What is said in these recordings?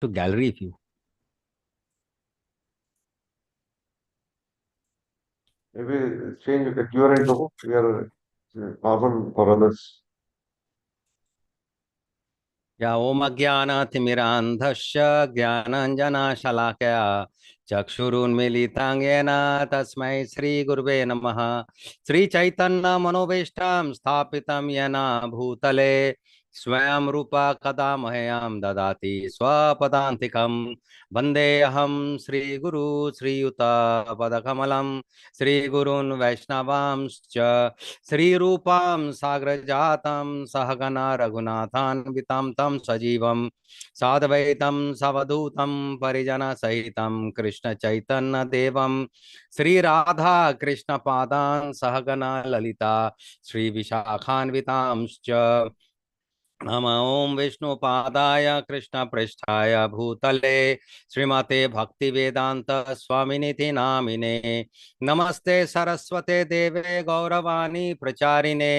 to gallery view. Maybe change the QR into your carbon for others. या ओम अज्ञानतिमिरान्धस्य ज्ञानाञ्जनशलाकया चक्षुरुन्मीलिताङ्गेन तस्मै श्रीगुरुवे नमः। श्रीचैतन्यमनोभीष्टं स्थापितं येन भूतले स्वयं रूपा कदा मह्यं ददाति स्वपदान्तिकं। वन्देऽहं श्रीगुरु श्रीयुतपदकमलं श्रीगुरून् वैष्णवांश्च श्रीरूपां साग्रजातं सहगना रघुनाथान्वितां तं सजीवं साद्वैतं सवधूतं परिजनसहितं कृष्णचैतन्यदेवं श्रीराधा कृष्णपादान् सहगना ललिता श्रीविशाखान्वितांश्च। नम ओं विष्णुपादाय कृष्णपृष्ठाय भूतले श्रीमते भक्तिवेदांत स्वामिनिति नामिने नमस्ते सरस्वते देवे गौरवाणी प्रचारिणे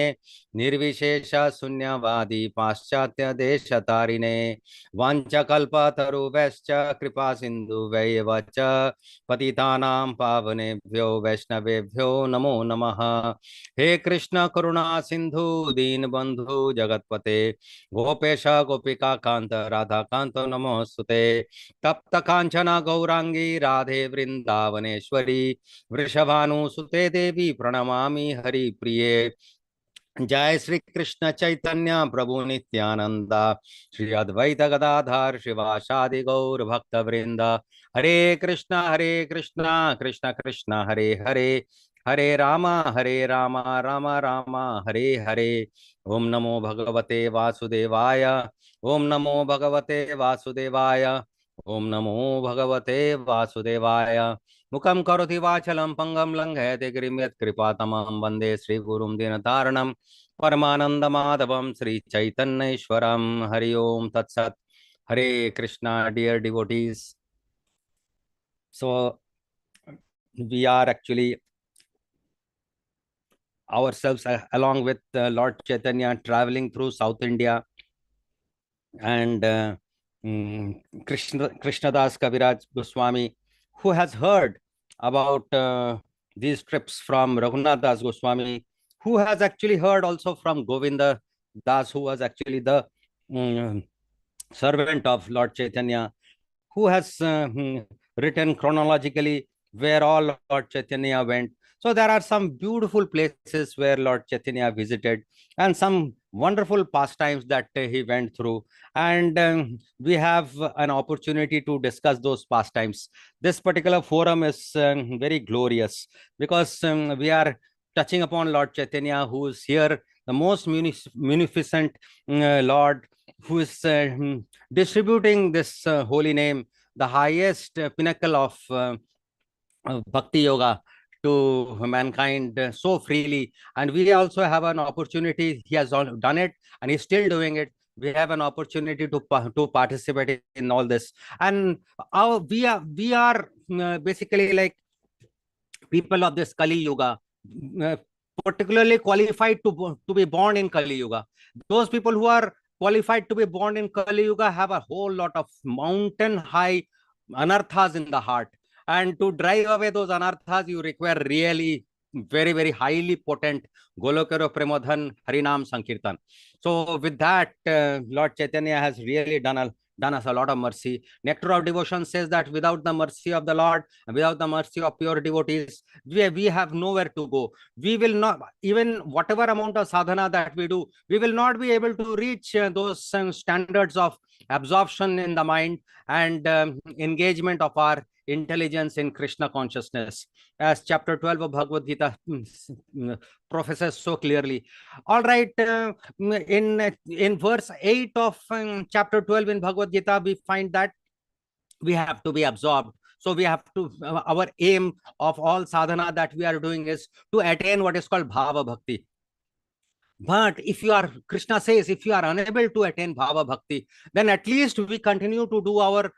निर्विशेष शून्यवादी पाश्चात्य देशतारिणे वाञ्छकल्पतरुभ्यश्च कृपा सिन्धुभ्यैव च पतितानां पावनेभ्यो वैष्णवेभ्यो नमो नमः। हे कृष्ण करुणा सिंधु दीनबंधु जगतपते गोपेश गोपिका कांत राधा कांत नमोस्तुते। तप्त कांचना गौरांगी राधे वृंदावनेश्वरी वृषभानुसुते देवी प्रणमामि हरिप्रिये। जय श्री कृष्ण चैतन्य प्रभु नित्यानंद श्री अद्वैत गदाधर शिवासादि गौर भक्त वृंद। हरे कृष्णा कृष्ण कृष्ण हरे हरे हरे राम राम राम हरे हरे। ओम नमो भगवते वासुदेवाय ओम नमो भगवते वासुदेवाय ओम नमो भगवते वासुदेवाय। मुखं करोति वाचलं पंगं लंघयते गिरिं यत्कृपातमं वन्दे श्रीगुरुं दीनतारणं परमानन्दमाधवं श्रीचैतन्येश्वरं। हरि ओम तत्सत्। हरे Krishna dear devotees. So we are actually ourselves along with Lord Chaitanya traveling through South India, and Krishnadas Kaviraj Goswami, who has heard about these trips from Raghunath Das Goswami, who has actually heard also from Govinda Das, who was actually the um, servant of Lord Chaitanya, who has written chronologically where all Lord Chaitanya went. So there are some beautiful places where Lord Chaitanya visited, and some wonderful pastimes that he went through. And we have an opportunity to discuss those pastimes. This particular forum is very glorious because we are touching upon Lord Chaitanya, who is here, the most munificent Lord, who is distributing this holy name, the highest pinnacle of bhakti yoga to mankind so freely. And we also have an opportunity. He has done it and he's still doing it. We have an opportunity to participate in all this. And we are basically like people of this Kali Yuga, uh, particularly qualified to be born in Kali Yuga. Those people who are qualified to be born in Kali Yuga have a whole lot of mountain high anarthas in the heart. And to drive away those anarthas, you require really very, very highly potent Golokaro Premodhan Harinam Sankirtan. So, with that, Lord Chaitanya has really done us a lot of mercy. Nectar of Devotion says that without the mercy of the Lord, without the mercy of pure devotees, we have nowhere to go. We will not, even whatever amount of sadhana that we do, we will not be able to reach those standards of absorption in the mind and engagement of our intelligence in Krishna consciousness, as chapter 12 of Bhagavad Gita professes so clearly. All right, in verse 8 of chapter 12 in Bhagavad Gita, we find that we have to be absorbed. So we have to, our aim of all sadhana that we are doing is to attain what is called bhava bhakti. But if you are, Krishna says, if you are unable to attain bhava bhakti, then at least we continue to do our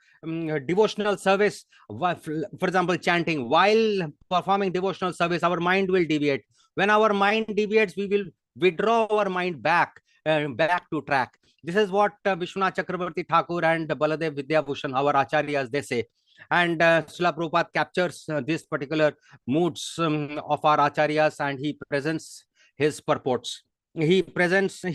devotional service. For example, chanting. While performing devotional service, our mind will deviate. When our mind deviates, we will withdraw our mind back to track. This is what Vishwanath Chakravarti Thakur and Baladev Vidyabhushan, our acharyas, they say. And Srila Prabhupada captures these particular moods of our acharyas, and he presents his purports. He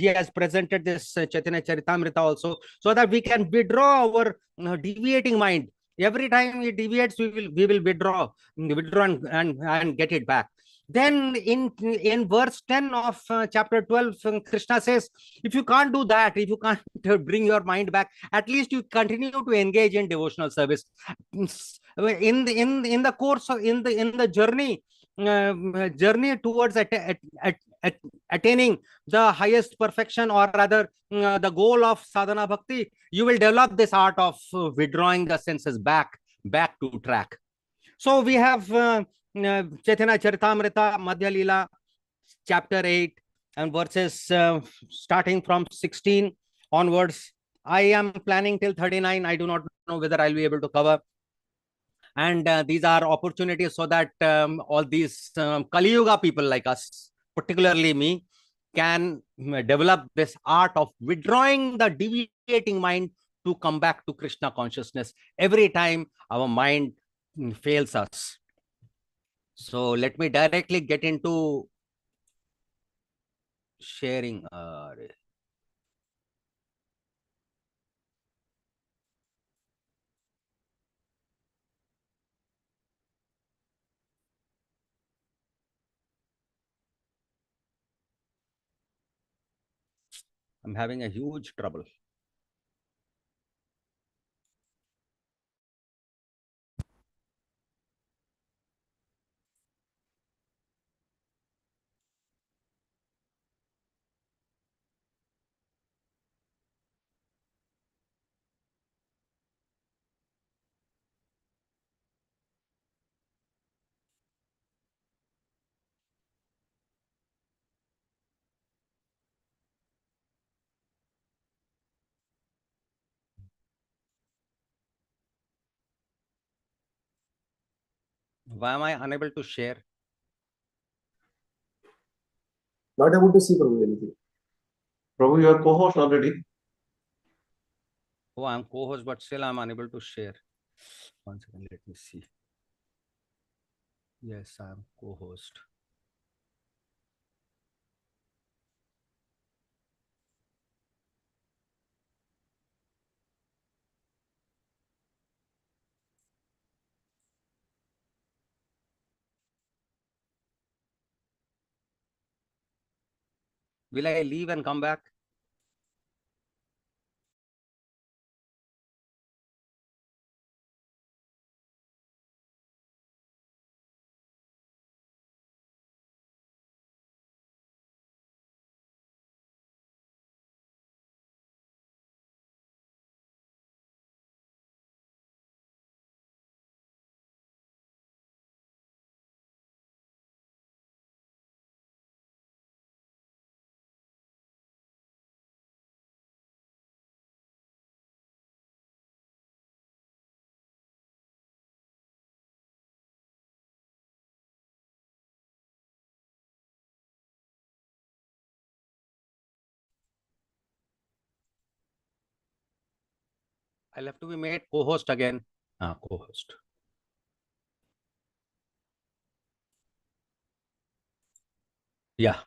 has presented this Chaitanya Charitamrita also, so that we can withdraw our deviating mind. Every time it deviates, we will withdraw and get it back. Then in verse 10 of chapter 12, Krishna says, if you can't do that, if you can't bring your mind back, at least you continue to engage in devotional service. In the course of in the journey towards attaining the highest perfection, or rather the goal of sadhana bhakti, you will develop this art of withdrawing the senses back to track. So we have Chaitanya Charitamrita, Madhya Lila, chapter 8, and verses starting from 16 onwards. I am planning till 39. I do not know whether I'll be able to cover. And these are opportunities so that all these Kali Yuga people like us, particularly me, can develop this art of withdrawing the deviating mind to come back to Krishna consciousness every time our mind fails us. So let me directly get into sharing. I'm having a huge trouble. Why am I unable to share? Not able to see Prabhu anything. Prabhu, you are co-host already. Oh, I'm co-host, but still I'm unable to share. One second, let me see. Yes, I'm co-host. Will I leave and come back? I'll have to be made co-host again. Co-host. Yeah.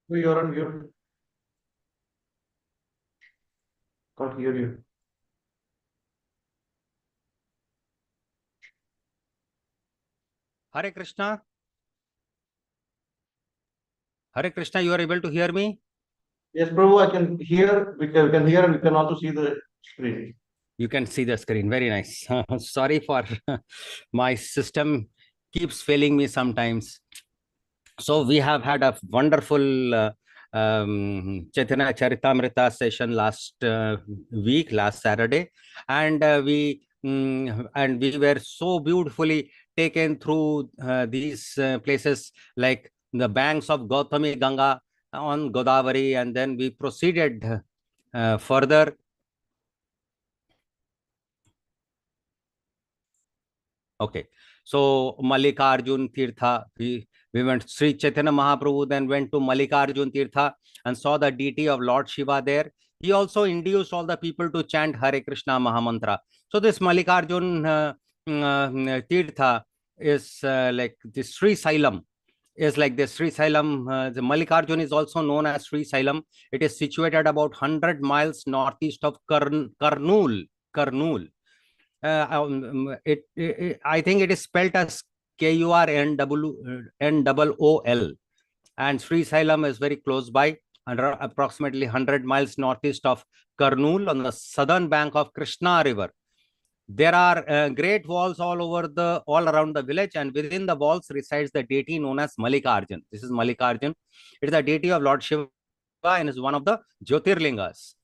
You're on mute. Can't hear you. Hare Krishna. Hare Krishna, you are able to hear me? Yes, Prabhu, I can hear. We can hear, and we can also see the screen. You can see the screen. Very nice. Sorry for my system keeps failing me sometimes. So we have had a wonderful Chaitanya Charitamrita session last week, last Saturday, and we were so beautifully taken through these places like the banks of Gautami Ganga on Godavari, and then we proceeded further. Okay, so Mallikarjun Tirtha, we went Sri Chaitanya Mahaprabhu, then went to Mallikarjun Tirtha and saw the deity of Lord Shiva there. He also induced all the people to chant Hare Krishna Mahamantra. So this Mallikarjun Tirtha is like this Sri Sailam. Is like this Sri Sailam. The Mallikarjun is also known as Sri Sailam. It is situated about 100 miles northeast of Kurnool. Kurnool. I think it is spelled as Kurnool, and Sri Sailam is very close by, under approximately 100 miles northeast of Kurnool on the southern bank of Krsna River. There are great walls all around the village, and within the walls resides the deity known as Mallikarjun. This is Mallikarjun. It is the deity of Lord Shiva and is one of the Jyotirlingas.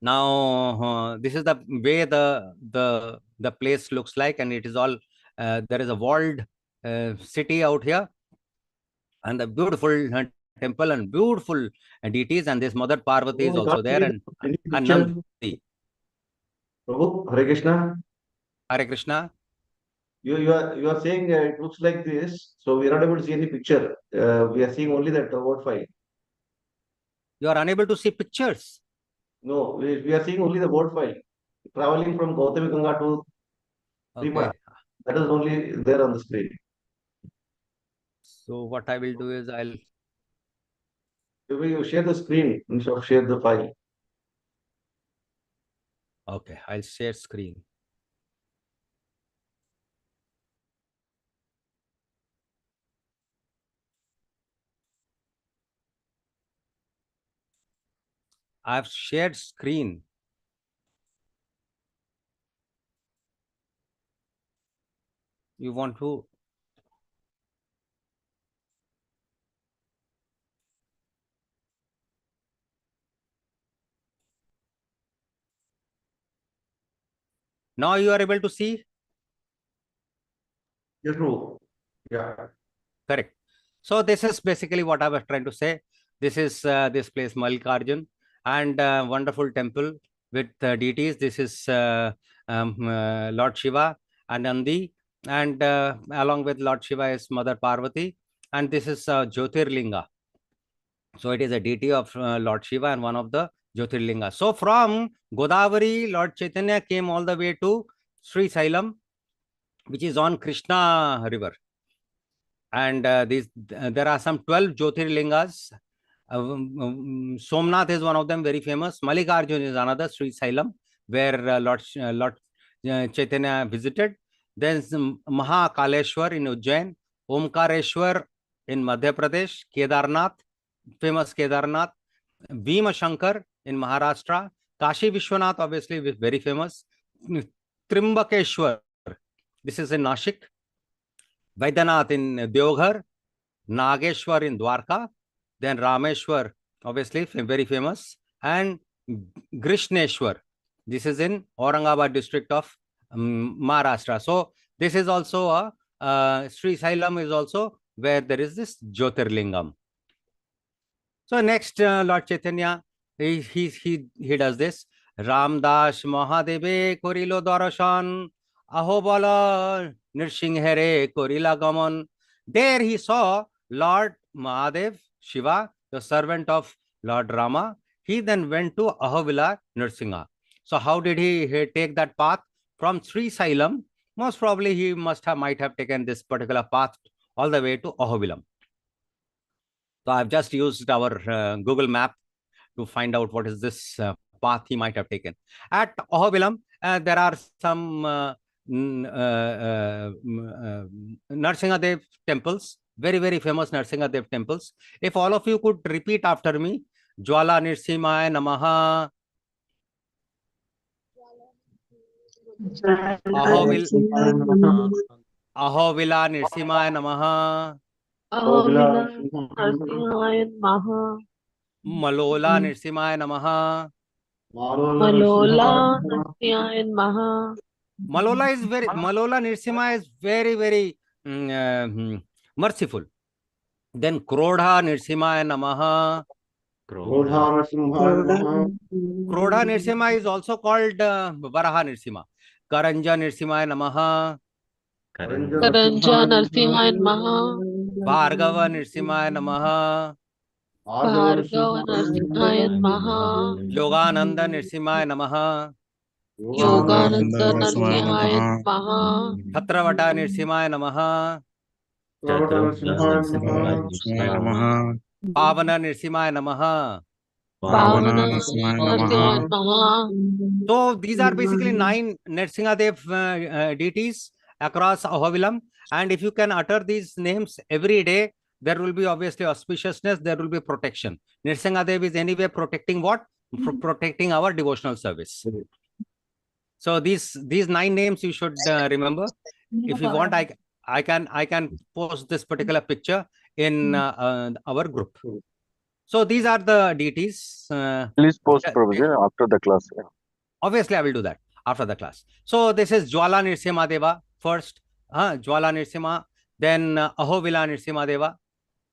Now this is the way the place looks like, and it is all there is a walled city out here, and the beautiful temple and beautiful deities, and this Mother Parvati is Oh, I also can't there, see and any picture. Nandi. Prabhu, Hare Krishna. Hare Krishna. You are saying it looks like this, so we are not able to see any picture. We are seeing only that word file. You are unable to see pictures. No, we are seeing only the word file. Traveling from Gautami Ganga to Srima. Okay. That is only there on the screen. So what I will do is Maybe you share the screen instead of share the file. I'll share screen. I've shared screen. You want to? Now you are able to see? Yes, true. Yeah. Correct. So this is basically what I was trying to say. This is this place Mallikarjun, and wonderful temple with deities. This is Lord Shiva and Nandi, and along with Lord Shiva is Mother Parvati, and this is Jyotirlinga. So it is a deity of Lord Shiva and one of the Jyotirlinga. So from Godavari, Lord Chaitanya came all the way to Sri Sailam, which is on Krishna river. And there are some 12 Jyotirlingas. Somnath is one of them, very famous. Mallikarjun is another, Sri Sailam, where Lord Chaitanya visited. Then Mahakaleshwar in Ujjain, Omkareshwar in Madhya Pradesh, Kedarnath, famous Kedarnath, Bhima Shankar in Maharashtra, Kashi Vishwanath, obviously very famous, Trimbakeshwar, this is in Nashik, Vaidyanath in Deoghar, Nageshwar in Dwarka, then Rameshwar, obviously very famous, and Grishneshwar. This is in Aurangabad district of Maharashtra. So this is also a Sri Sailam is also where there is this Jyotirlingam. So next, Lord Chaitanya, he does this. Ramdas Mahadeve Korilo Darashan Ahobala Nirsinghere Korila Gaman. There he saw Lord Mahadev, Shiva, the servant of Lord Rama. He then went to Ahovila Nirsingha. So how did he take that path? From Sri Sailam, most probably he might have taken this particular path all the way to Ahobilam. So I've just used our Google map to find out what is this path he might have taken. At Ahobilam, there are some Narsingadev temples, very, very famous Narsingadev temples. If all of you could repeat after me, Jwala Nirsimhaya Namaha, Ahovil, Ahovila Nirsimhaya Namaha, Ahovila Narasimhaya Namaha. Malola Nirsimhaya Namaha. Malola Narasimhaya Namaha. Malola Nirsimha is very, very merciful. Then Krodha Nirsimhaya Namaha. Krodha Nirsimha is also called Varaha Nirsimha. Karanja Nirsimhaya Namaha. Karanja Narasimhaya Namaha. Bhargava Nirsimhaya Namaha. Bhargava Narasimhaya Namaha. Yogananda Nirsimhaya Namaha. Yogananda Narasimhaya Namaha. Chhatravata Nirsimhaya Namaha. Pavana Nirsimhaya Namaha. Pavana Narasimhaya Namaha. So these are basically 9 Nrsingadev deities across Ahobilam. And if you can utter these names every day, there will be obviously auspiciousness, there will be protection. Nrsingadev is anyway protecting what? Protecting our devotional service. So these 9 names you should remember. If you want, I can post this particular picture in our group. So these are the deities. Please post Prabhuji after the class. Yeah. Obviously, I will do that after the class. So this is Jwala Nirsimha Deva first. Jwala Nirsimha, then Ahovila Nirsimha Deva,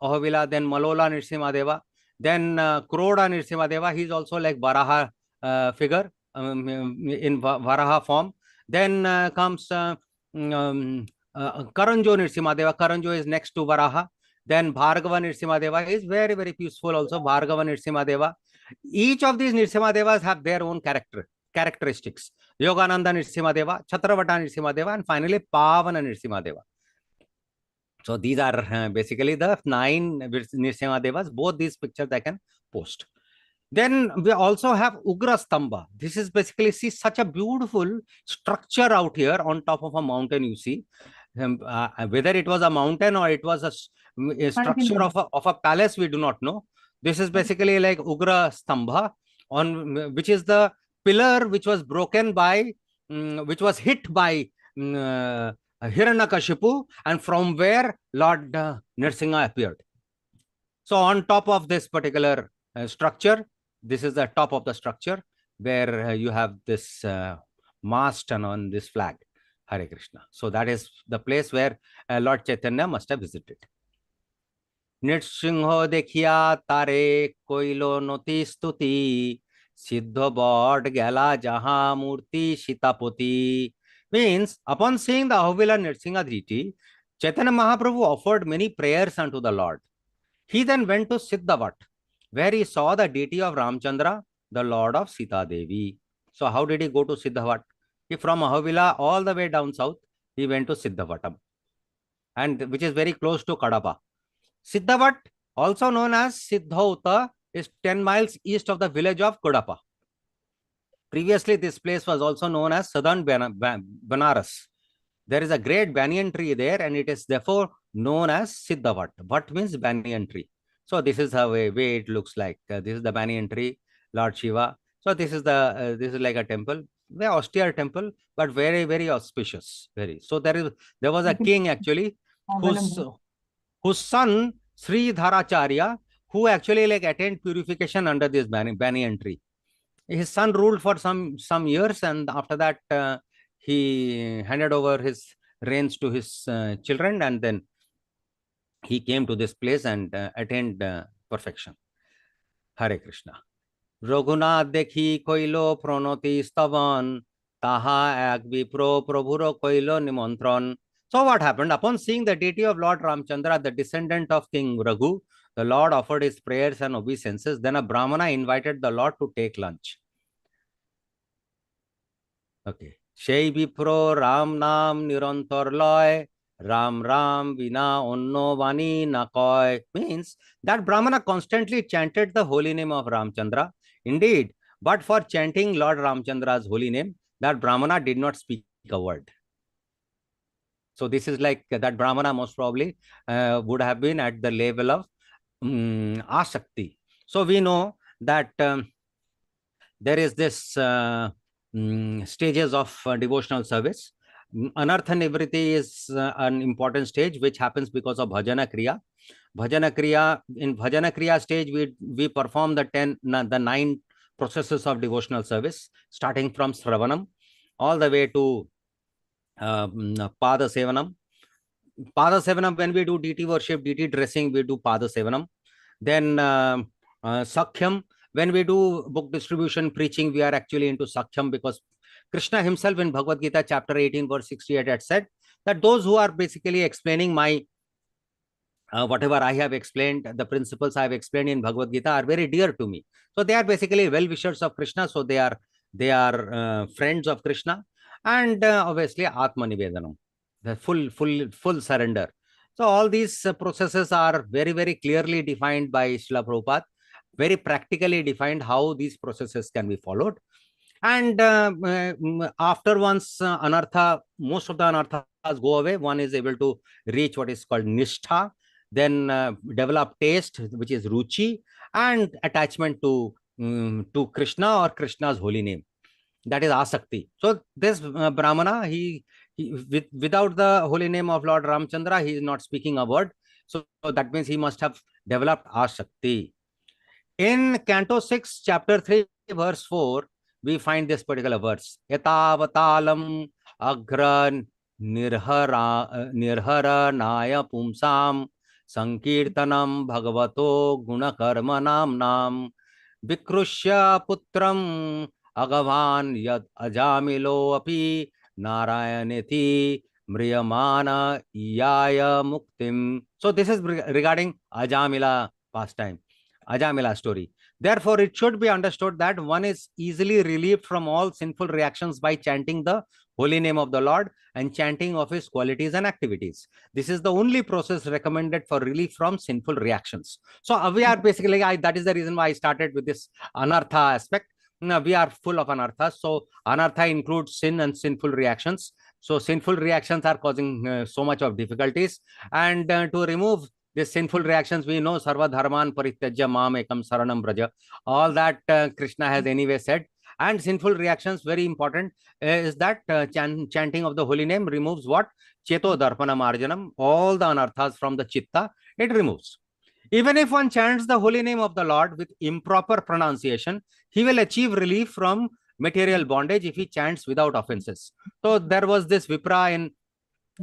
Ahovila, then Malola Nirsimha Deva, then Krodha Nirsimha Deva. He's also like Varaha figure in Varaha form. Then comes Karanjo Nirsimha Deva. Karanjo is next to Varaha. Then Bhargava Nirsimha Deva is very, very peaceful also. Bhargava Nirsimha Deva. Each of these Nirsimha Devas have their own characteristics. Yogananda Nirsimha Deva, Chhatravata Nirsimha Deva, and finally Pavana Nirsimha Deva. So these are basically the 9 Nirsimha Devas. Both these pictures I can post. Then we also have Ugra Stamba. This is basically, see, such a beautiful structure out here on top of a mountain, you see. Whether it was a mountain or it was a structure of a palace, we do not know. This is basically like Ugra Stamba, on which is the pillar which was broken by, which was hit by Hiranyakashipu, and from where Lord Nrsimha appeared. So on top of this particular structure, this is the top of the structure where you have this mast and on this flag, Hare Krishna. So that is the place where Lord Chaitanya must have visited. Nrsimho dekhiya tare koilo noti stuti siddho bod gala jaha murti sitapoti. Means, upon seeing the Ahovila Nrsimha deity, Chaitanya Mahaprabhu offered many prayers unto the Lord. He then went to Siddhavat, where he saw the deity of Ramchandra, the Lord of Sita Devi. So how did he go to Siddhavat? He from Ahovila all the way down south, he went to Siddhavatam, and which is very close to Kadapa. Siddhavat, also known as Siddhauta, is 10 miles east of the village of Kadapa. Previously, this place was also known as Southern Banaras. There is a great banyan tree there, and it is therefore known as Siddhavat. Vat means banyan tree. So this is how way it looks like. This is the banyan tree, Lord Shiva. So this is the this is like a temple, very austere temple, but very, very auspicious. Very. So there was a king actually whose son Sri Dharacharya, who actually like attained purification under this banyan tree. His son ruled for some years, and after that he handed over his reigns to his children, and then he came to this place and attained perfection. Hare Krishna. Raghunath dekhi koilo pranoti stavan, taha ek vipro prabhuro koilo nimantran. So what happened? Upon seeing the deity of Lord Ramchandra, the descendant of King Raghu, the Lord offered his prayers and obeisances. Then a Brahmana invited the Lord to take lunch. Okay. Shei Vipro Ram Nam Nirantar Loy Ram Ram Vina Onno Vani Nakoy, means that Brahmana constantly chanted the holy name of Ramchandra. Indeed, but for chanting Lord Ramchandra's holy name, that Brahmana did not speak a word. So this is like that Brahmana most probably would have been at the level of Asakti. So we know that there is this stages of devotional service. Anartha Nivriti is an important stage which happens because of Bhajana Kriya. Bhajana Kriya, in Bhajana Kriya stage, we perform the 9 processes of devotional service, starting from Sravanam all the way to Pada Sevanam. Pada Sevanam, when we do DT worship, DT dressing, we do Pada Sevanam. Then Sakhyam, when we do book distribution, preaching, we are actually into Sakhyam, because Krishna himself in Bhagavad Gita chapter 18 verse 68 had said that those who are basically explaining my whatever I have explained, the principles I have explained in Bhagavad Gita are very dear to me. So they are basically well-wishers of Krishna. So they are friends of Krishna, and obviously Atma Nivedanam, the full surrender. So all these processes are very, very clearly defined by Srila Prabhupada, very practically defined how these processes can be followed. And after once anartha, most of the anarthas go away, one is able to reach what is called nishtha, then develop taste, which is ruchi, and attachment to Krishna or Krishna's holy name. That is asakti. So this Brahmana, without the holy name of Lord Ramchandra, he is not speaking a word. So that means he must have developed asakti. In Canto 6, Chapter 3, verse 4, we find this particular verse. Yatavatalam agra nirhara naya pumsam sankirtanam bhagavato gunakarmanam nam vikrushya putram agavan yad ajamilo api narayaneti mriyamana iyaya muktim. So this is regarding Ajamila pastime, Ajamila story. Therefore, it should be understood that one is easily relieved from all sinful reactions by chanting the holy name of the Lord and chanting of his qualities and activities. This is the only process recommended for relief from sinful reactions. So we are basically, that is the reason why I started with this anartha aspect. Now, we are full of anarthas. So anartha includes sin and sinful reactions. So sinful reactions are causing so much of difficulties. And to remove these sinful reactions, we know sarva dharman parityajya mam ekam saranam braja. All that Krishna has anyway said. And sinful reactions, very important, is that chanting of the holy name removes what? Cheto darpana marjanam. All the anarthas from the chitta, it removes. Even if one chants the holy name of the Lord with improper pronunciation, he will achieve relief from material bondage if he chants without offenses. So there was this Vipra in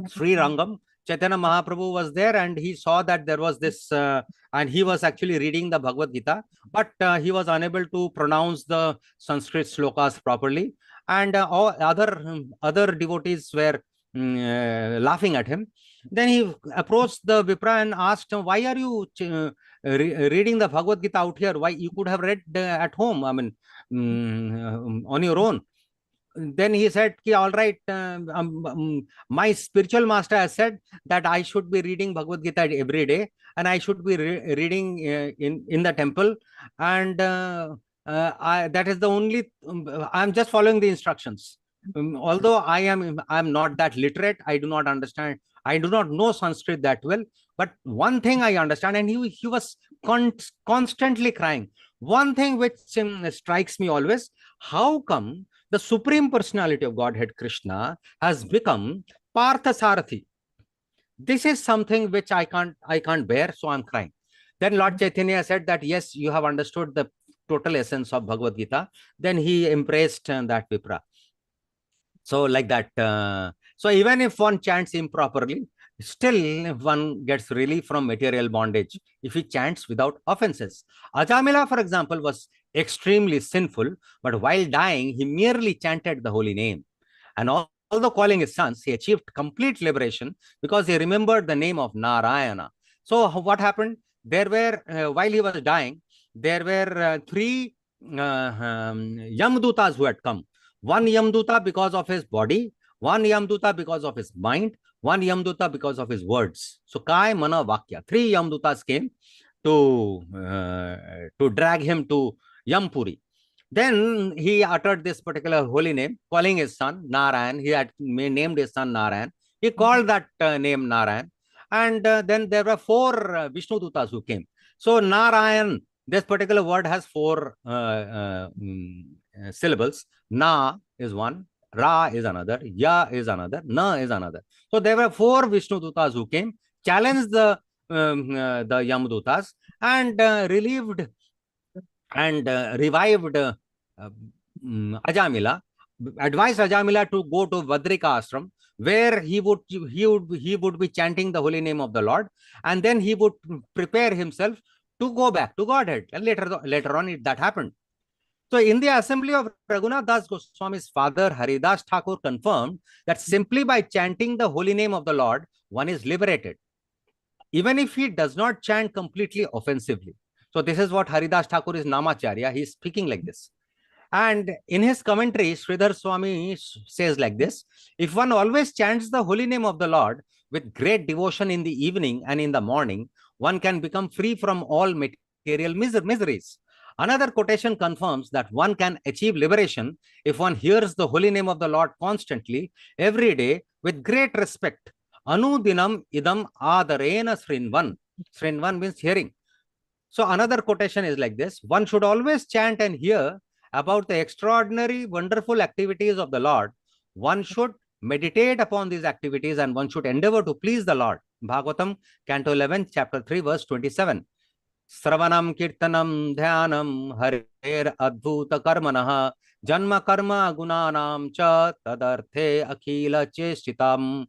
Sri Rangam. Chaitanya Mahaprabhu was there, and he saw that there was this, and he was actually reading the Bhagavad Gita, but he was unable to pronounce the Sanskrit slokas properly. And all other devotees were laughing at him. Then he approached the Vipra and asked him, why are you reading the Bhagavad Gita out here? Why you could have read at home, I mean, on your own. Then he said, all right, my spiritual master has said that I should be reading Bhagavad Gita every day, and I should be reading in the temple. And that is the only, I'm just following the instructions. Although I'm not that literate, I do not understand, I do not know Sanskrit that well, but one thing I understand, and he was constantly crying. One thing which strikes me always, how come the Supreme Personality of Godhead, Krishna, has become Partha Sarathi? This is something which I can't bear, so I'm crying. Then Lord Chaitanya said that, yes, you have understood the total essence of Bhagavad Gita. Then he embraced that Vipra. So like that. So even if one chants improperly, still one gets relief from material bondage if he chants without offenses. Ajamila, for example, was extremely sinful, but while dying, he merely chanted the holy name. And although calling his sons, he achieved complete liberation because he remembered the name of Narayana. So what happened? There were, while he was dying, there were 3 Yamdutas who had come. One Yamduta because of his body, one Yamduta because of his mind, one Yamduta because of his words. So Kai Mana Vakya. 3 Yamdutas came to drag him to Yampuri. Then he uttered this particular holy name, calling his son Narayan. He had named his son Narayan. He called that name Narayan. And then there were 4 Vishnu Dutas who came. So Narayan, this particular word has 4 syllables. Na is one, Ra is another, Ya is another, Na is another. So there were 4 Vishnu Dutas who came, challenged the Yamadutas, and relieved and revived Ajamila, advised Ajamila to go to Vadrika ashram, where he would be chanting the holy name of the Lord, and then he would prepare himself to go back to Godhead. And later on, that happened. So in the assembly of Raghunath Das Goswami's father, Haridas Thakur, confirmed that simply by chanting the holy name of the Lord, one is liberated, even if he does not chant completely offensively. So this is what Haridas Thakur is Namacharya. He is speaking like this. And in his commentary, Sridhar Swami says like this: if one always chants the holy name of the Lord with great devotion in the evening and in the morning, one can become free from all material miseries. Another quotation confirms that one can achieve liberation if one hears the holy name of the Lord constantly, every day, with great respect. Anudinam idam adarena srinvan. Srinvan means hearing. So another quotation is like this: one should always chant and hear about the extraordinary, wonderful activities of the Lord. One should meditate upon these activities and one should endeavor to please the Lord. Bhagavatam, Canto 11, Chapter 3, verse 27. Sravanam Kirtanam Dhyanam Harer Adbhuta Karmanah Janma Karma Gunanam Cha Tadarthe Akhila Chestitam.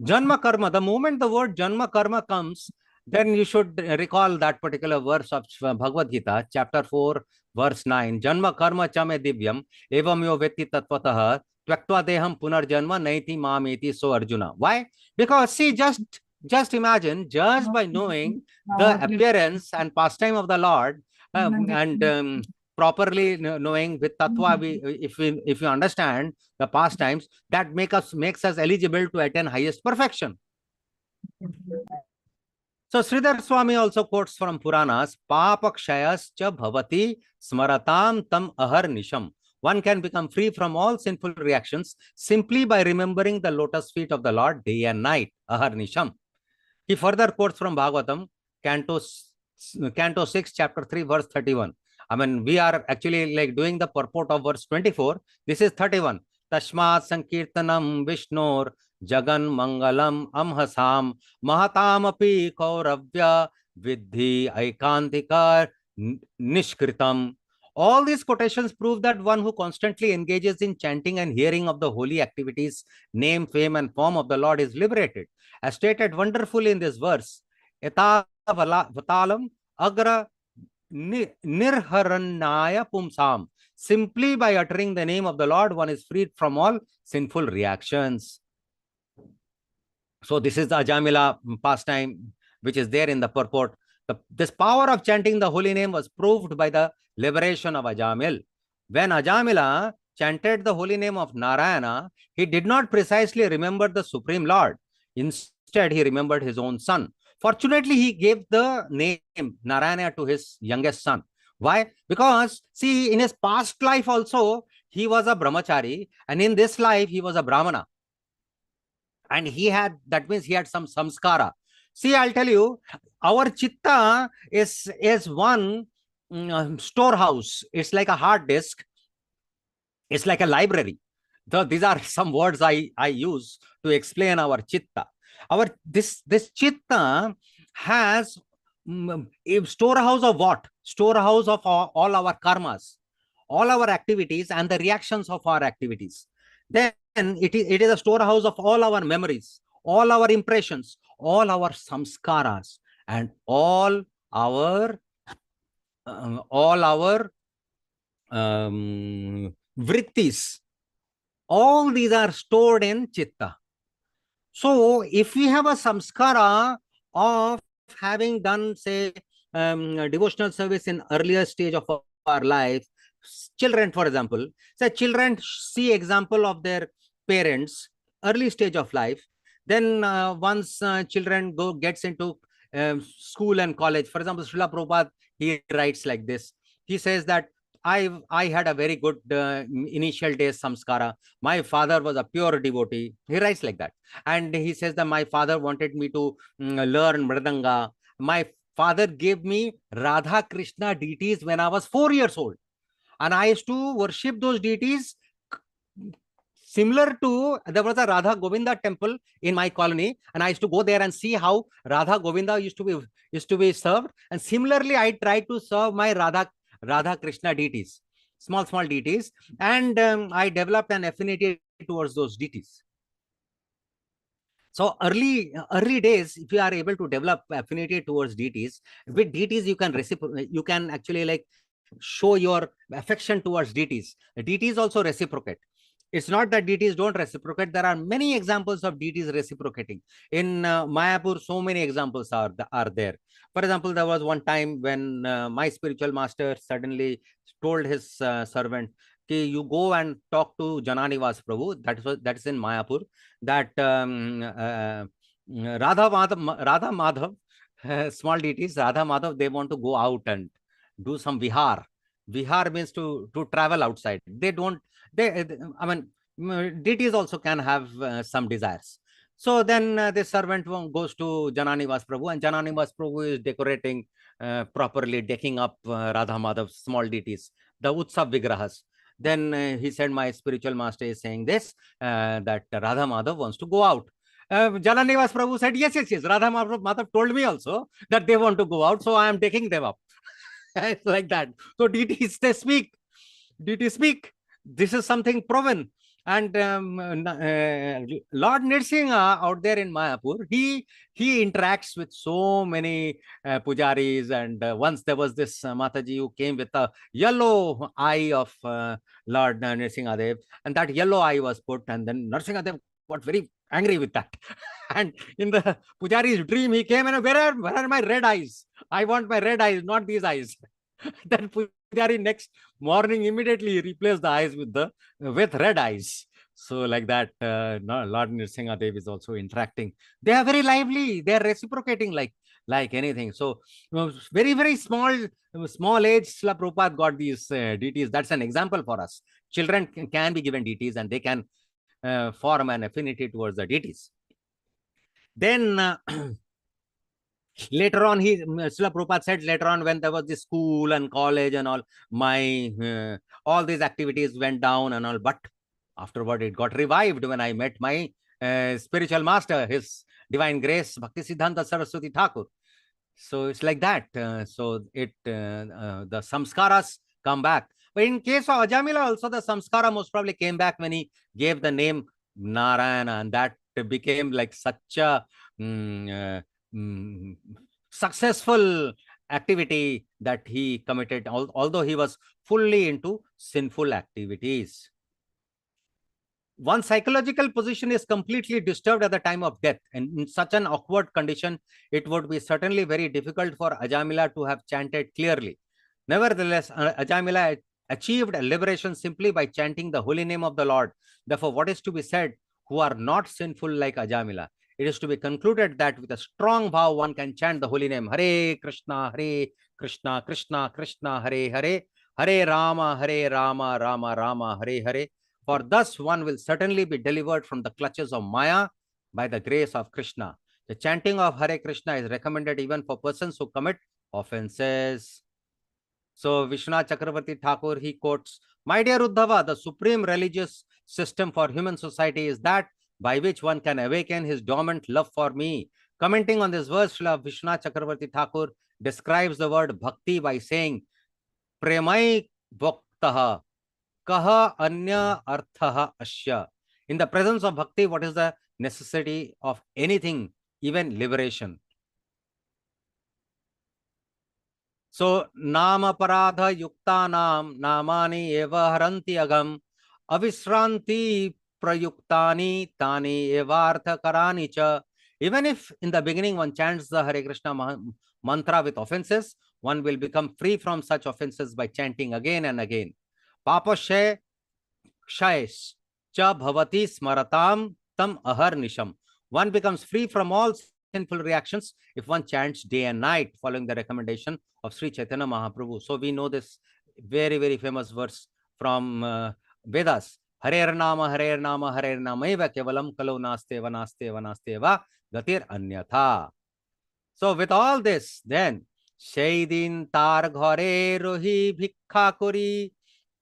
Janma Karma, the moment the word Janma Karma comes, then you should recall that particular verse of Bhagavad Gita, chapter 4, verse 9. Janma Karma Chame Divyam Evam Yo Vetti Tatvatah Tvaktva Deham Punarjanma Naiti Mameti So Arjuna. Why? Because see, just imagine, just by knowing the appearance and pastime of the Lord, and properly knowing with tattva, if you understand the pastimes, that makes us eligible to attain highest perfection. So Sridhar Swami also quotes from Puranas, Papakshayas cha bhavati smaratam tam ahar nisham. One can become free from all sinful reactions simply by remembering the lotus feet of the Lord day and night, ahar nisham. He further quotes from Bhagavatam, Canto 6, Chapter 3, verse 31. I mean, we are actually like doing the purport of verse 24. This is 31. Tashmat Sankirtanam Vishnor Jagan Mangalam Amhasam Mahatam Api Kauravya Vidhi Aikantika Nishkritam. All these quotations prove that one who constantly engages in chanting and hearing of the holy activities, name, fame, and form of the Lord is liberated. As stated wonderfully in this verse, Eta Vatalam Agra Nirharannaya Pumsam. Simply by uttering the name of the Lord, one is freed from all sinful reactions. So this is the Ajamila pastime, which is there in the purport. This power of chanting the holy name was proved by the liberation of Ajamil. When Ajamila chanted the holy name of Narayana, he did not precisely remember the Supreme Lord. Instead, he remembered his own son. Fortunately, he gave the name Narayana to his youngest son. Why? Because, see, in his past life also, he was a brahmachari, and in this life, he was a brahmana. And that means he had some samskara. See, I'll tell you, our chitta is one storehouse. It's like a hard disk. It's like a library. So these are some words I use to explain our chitta. This chitta has a storehouse of what? Storehouse of all our karmas, all our activities and the reactions of our activities. Then it is a storehouse of all our memories, all our impressions, all our samskaras, and all our vrittis. All these are stored in chitta. So if we have a samskara of having done, say, devotional service in earlier stage of our life, children, for example, say children see example of their parents, early stage of life, Then once children gets into school and college, for example, Srila Prabhupada, he writes like this. He says that I had a very good initial days samskara. My father was a pure devotee. He writes like that. And he says that my father wanted me to learn mridanga. My father gave me Radha Krishna deities when I was 4 years old. And I used to worship those deities similar to, there was a Radha Govinda temple in my colony, and I used to go there and see how Radha Govinda used to be served. And similarly, I tried to serve my Radha Krishna deities, small deities, and I developed an affinity towards those deities. So early days, if you are able to develop affinity towards deities, with deities you can actually like show your affection towards deities. Deities also reciprocate. It's not that deities don't reciprocate. There are many examples of deities reciprocating. In Mayapur, so many examples are there. For example, there was one time when my spiritual master suddenly told his servant, okay, you go and talk to Jananivas Prabhu, that is in Mayapur, that Radha Madhav, small deities, Radha Madhav, they want to go out and do some vihar. Vihar means to travel outside. I mean, deities also can have some desires. So then the servant goes to Jananivas Prabhu, and Jananivas Prabhu is decorating properly, decking up Radha Madhav, small deities, the Utsav Vigrahas. Then he said, my spiritual master is saying this, that Radha Madhav wants to go out. Jananivas Prabhu said, yes, Radha Madhav told me also that they want to go out, so I am taking them up. It's like that. So deities, they speak. Deities speak. This is something proven. And Lord Nrsimha out there in Mayapur, he interacts with so many pujaris. And once there was this Mataji who came with a yellow eye of Lord Nrsimha Dev, and that yellow eye was put, and then Nrsimha Dev got very angry with that. And in the pujari's dream, he came and, where are my red eyes? I want my red eyes, not these eyes. Then Pujari next morning immediately replaced the eyes with red eyes. So like that, Lord Nrsimha Dev is also interacting. They are very lively. They are reciprocating like anything. So very small age, Srila Prabhupada got these deities. That's an example for us. Children can be given deities, and they can form an affinity towards the deities. Then later on, Srila Prabhupada said later on, when there was the school and college and all, all these activities went down and all, but afterward it got revived when I met my spiritual master, His Divine Grace, Bhakti Siddhanta Saraswati Thakur. So it's like that. So the samskaras come back. But in case of Ajamila also, the samskara most probably came back when he gave the name Narayana, and that became like such a successful activity that he committed, although he was fully into sinful activities. One psychological position is completely disturbed at the time of death, and in such an awkward condition, it would be certainly very difficult for Ajamila to have chanted clearly. Nevertheless, Ajamila achieved liberation simply by chanting the holy name of the Lord. Therefore, what is to be said who are not sinful like Ajamila? It is to be concluded that with a strong vow, one can chant the holy name Hare Krishna, Krishna Krishna, Hare Hare, Hare Rama, Rama Rama, Hare Hare. For thus one will certainly be delivered from the clutches of Maya by the grace of Krishna. The chanting of Hare Krishna is recommended even for persons who commit offenses. So Vishwanath Chakravarti Thakur, he quotes, my dear Uddhava, the supreme religious system for human society is that by which one can awaken his dormant love for me. Commenting on this verse, Vishwanath Chakravarti Thakur describes the word bhakti by saying, premai bhaktaha kaha anya arthaha asya. In the presence of bhakti, what is the necessity of anything, even liberation? So, nama paradha yuktanam namani eva haranti agam avisranti prayuktani tani evartha karani cha. Even if in the beginning one chants the Hare Krishna mantra with offenses, one will become free from such offenses by chanting again and again. Papashe kshayes cha bhavati smaratam tam ahar nisham. One becomes free from all sinful reactions if one chants day and night, following the recommendation of Sri Chaitanya Mahaprabhu. So we know this very, very famous verse from Vedas. Harer Nama, Harer Nama, Harer Namaiva Kevalam Kalo Naste Vanaste Vanaste Va Gatir Anyatha. So with all this, then Shaidin Tar Ghare Rohi Bhikha Kori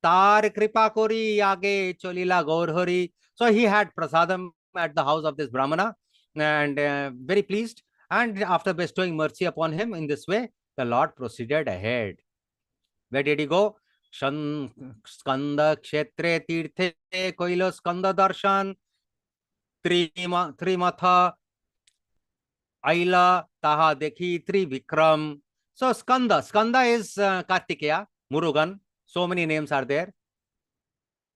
Tar Kripa Kori Age Cholila Gaurhari. So he had prasadam at the house of this Brahmana, and very pleased. And after bestowing mercy upon him in this way, the Lord proceeded ahead. Where did he go? Skanda Kshetre Tirthe Koilo Skanda Darshan Trimatha Aila Taha Dekhi Trivikram. So Skanda is Kartikeya, Murugan. So many names are there.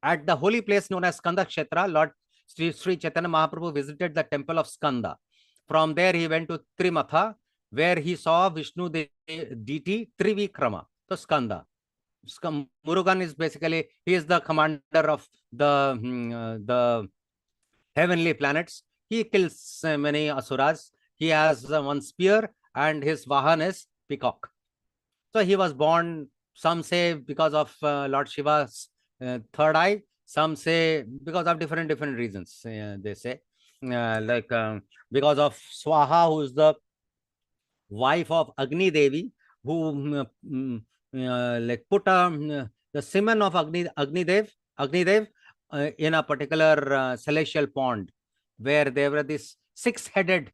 At the holy place known as Skanda Kshetra, Lord Sri Chaitanya Mahaprabhu visited the temple of Skanda. From there, he went to Trimatha, where he saw Vishnu deity Trivikrama. So Skanda. Murugan is basically, he is the commander of the heavenly planets. He kills many asuras. He has one spear, and his vahan is peacock. So he was born, some say because of Lord Shiva's third eye, some say because of different reasons. They say because of Swaha, who is the wife of Agni Devi, who like put the semen of Agni Dev in a particular celestial pond, where there were this six-headed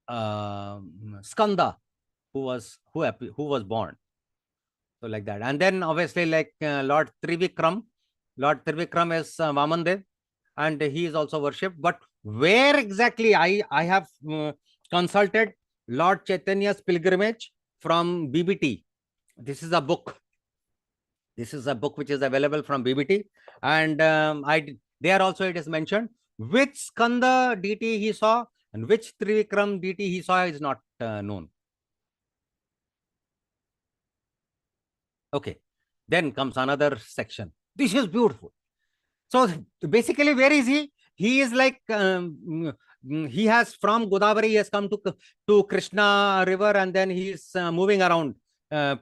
Skanda who was born. So like that. And then obviously like Lord Trivikram is Vaman Dev, and he is also worshipped. But where exactly, I have consulted Lord Chaitanya's pilgrimage from BBT. This is a book. This is a book which is available from BBT, and there also it is mentioned which Skanda deity he saw and which Trivikram deity he saw is not known. Okay, then comes another section. This is beautiful. So basically, where is he? He is like he has from Godavari, he has come to Krsna river, and then he is moving around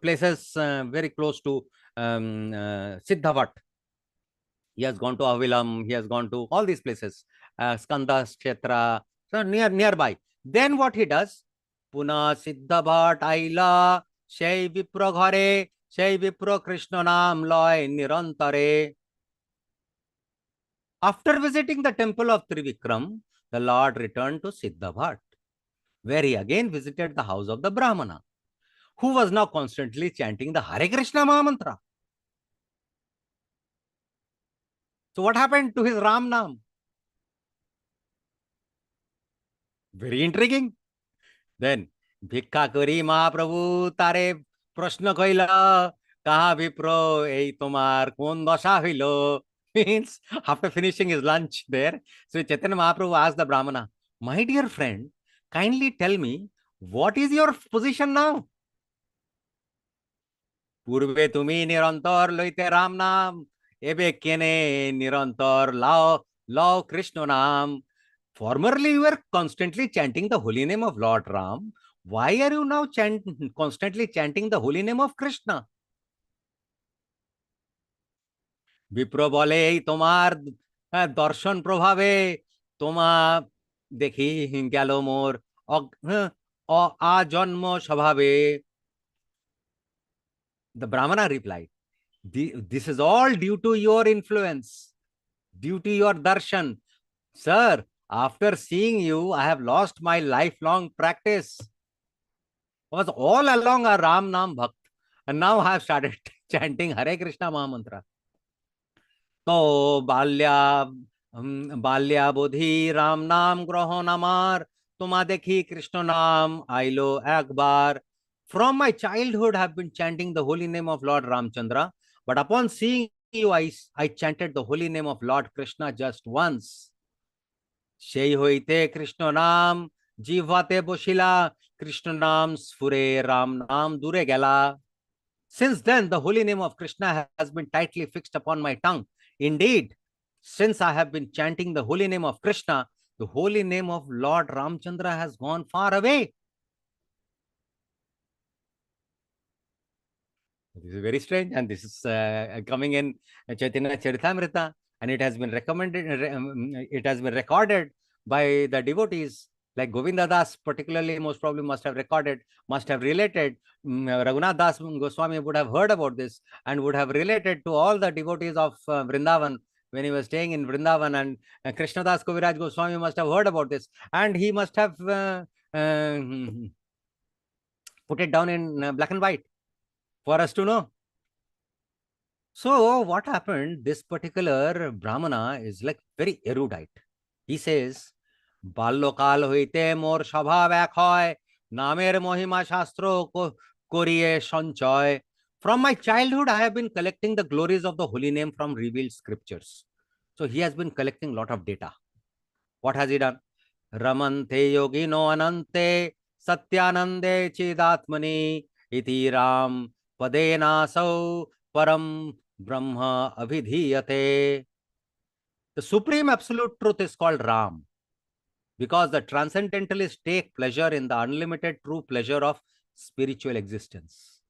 places very close to Siddhavat. He has gone to Avilam. He has gone to all these places, Skanda Kshetra, so nearby. Then what he does? Puna Siddhavat Aila Shai Vipra Ghare Shai Vipra Krishna Nam Loy Nirantare. After visiting the temple of Trivikram, the Lord returned to Siddhavat, where he again visited the house of the Brahmana, who was now constantly chanting the Hare Krishna Mahamantra. So what happened to his Ram Nam? Very intriguing. Then, Bhikha Kori Mahaprabhu Tare Prashna Koila Kaha Vipro Ei Tomar Kon Dasha Hilo. Means after finishing his lunch there, so Chaitanya Mahaprabhu asked the Brahmana, "My dear friend, kindly tell me, what is your position now?" Purve tumi nirantar loite Ram Nam, ebe kene nirantar lao Krishna Nam. Formerly, you were constantly chanting the holy name of Lord Ram. Why are you now constantly chanting the holy name of Krishna? विप्र बोले তোমার দর্শন প্রভাবে তোমা দেখি গেল মোর আজন্ম স্বভাবে. The Brahmana replied, this is all due to your influence, due to your darshan. Sir, after seeing you, I have lost my lifelong practice. I was all along a Ram Nam Bhakt, and now I have started chanting Hare Krishna Mahamantra. तो बाल्या बोधि राम नाम ग्रहण आमार तुम्हा देखी कृष्ण नाम आइलो एक बार. From my childhood I have been chanting the holy name of Lord Ramchandra, but upon seeing you I chanted the holy name of Lord Krishna just once. সেই হইতে কৃষ্ণ নাম জিহ্বাতে বসিলা কৃষ্ণ নাম স্ফুরে রাম নাম দূরে গেলা. Since then the holy name of Krishna has been tightly fixed upon my tongue. Indeed, since I have been chanting the holy name of Krishna, the holy name of Lord Ramchandra has gone far away. This is very strange, and this is coming in Chaitanya Charitamrita, and it has been it has been recorded by the devotees like Govinda Das, particularly, most probably must have related. Raghunath Das Goswami would have heard about this and would have related to all the devotees of Vrindavan when he was staying in Vrindavan, and Krishna Das Kaviraj Goswami must have heard about this, and he must have put it down in black and white for us to know. So what happened, this particular Brahmana is like very erudite. He says, Ballokal hoite mor স্বভাব এক হয়, নামের মহিমা শাস্ত্র করিয়ে সঞ্চয়. From my childhood, I have been collecting the glories of the holy name from revealed scriptures. So he has been collecting a lot of data. What has he done? Ramante yogino anante satyanande chidatmani iti ram padena sau param brahma abhidhiyate. The supreme absolute truth is called Ram, because the transcendentalists take pleasure in the unlimited true pleasure of spiritual existence.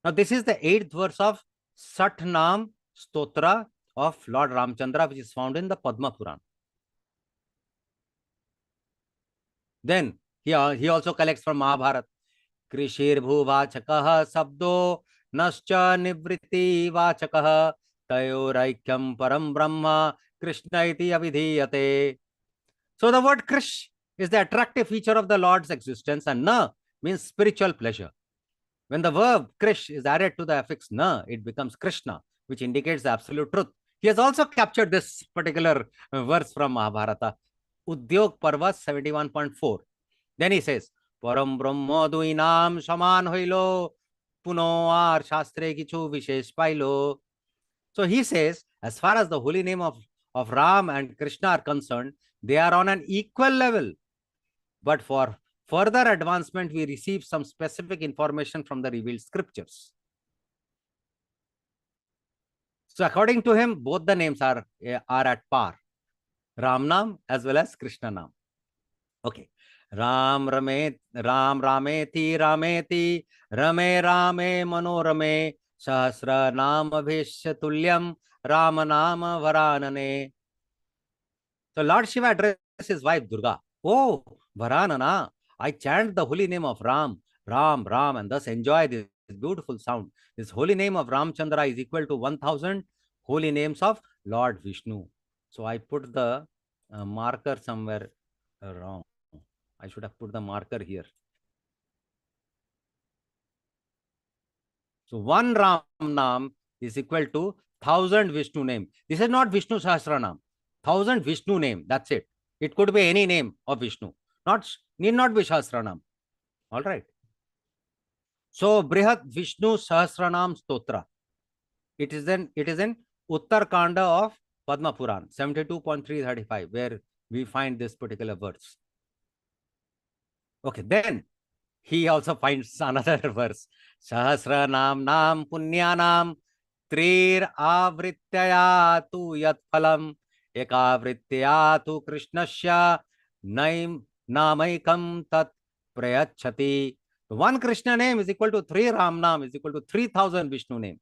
Now, this is the 8th verse of Satnam Stotra of Lord Ramchandra, which is found in the Padma Puran. Then he also collects from Mahabharata. Krishir bhuvachakaha sabdo nascha nivriti vachakaha tayoraikyam param brahma Krishna iti avidhiyate. So the word Krish is the attractive feature of the Lord's existence, and Na means spiritual pleasure. When the verb Krish is added to the affix Na, it becomes Krishna, which indicates the absolute truth. He has also captured this particular verse from Mahabharata, Udyog Parva 71.4. Then he says, Param Brahma dui naam saman hoilo, puno ar shastre kichu vishesh pailo. So he says, as far as the holy name of Ram and Krishna are concerned, they are on an equal level. But for further advancement, we receive some specific information from the revealed scriptures. So according to him, both the names are at par. Ram Nam as well as Krishna Nam. Okay. Ram Rameti Rame Rame Manorame Sahasra Nama Bhishya Tulyam Rama Nama Varanane. So Lord Shiva addresses his wife Durga. Oh, Varanana, I chant the holy name of Ram, Ram, Ram, and thus enjoy this beautiful sound. This holy name of Ramchandra is equal to 1000 holy names of Lord Vishnu. So I put the marker somewhere wrong. I should have put the marker here. So one Ram Nam is equal to 1000 Vishnu name. This is not Vishnu Sahasranam. 1000 Vishnu name, that's it. It could be any name of Vishnu. Need not be Sahasranam. All right. So Brihat Vishnu Sahasranam Stotra. It is in Uttar Kanda of Padma Puran 72.335, where we find this particular verse. Okay, then he also finds another verse. Sahasranam Nam Punyanam Trir Avrityaya tu Yat Phalam Ekavrityaya tu Krishnasya Naim Namaikam Tat Prayachati. One Krishna name is equal to 3 Ram Nam is equal to 3000 Vishnu name.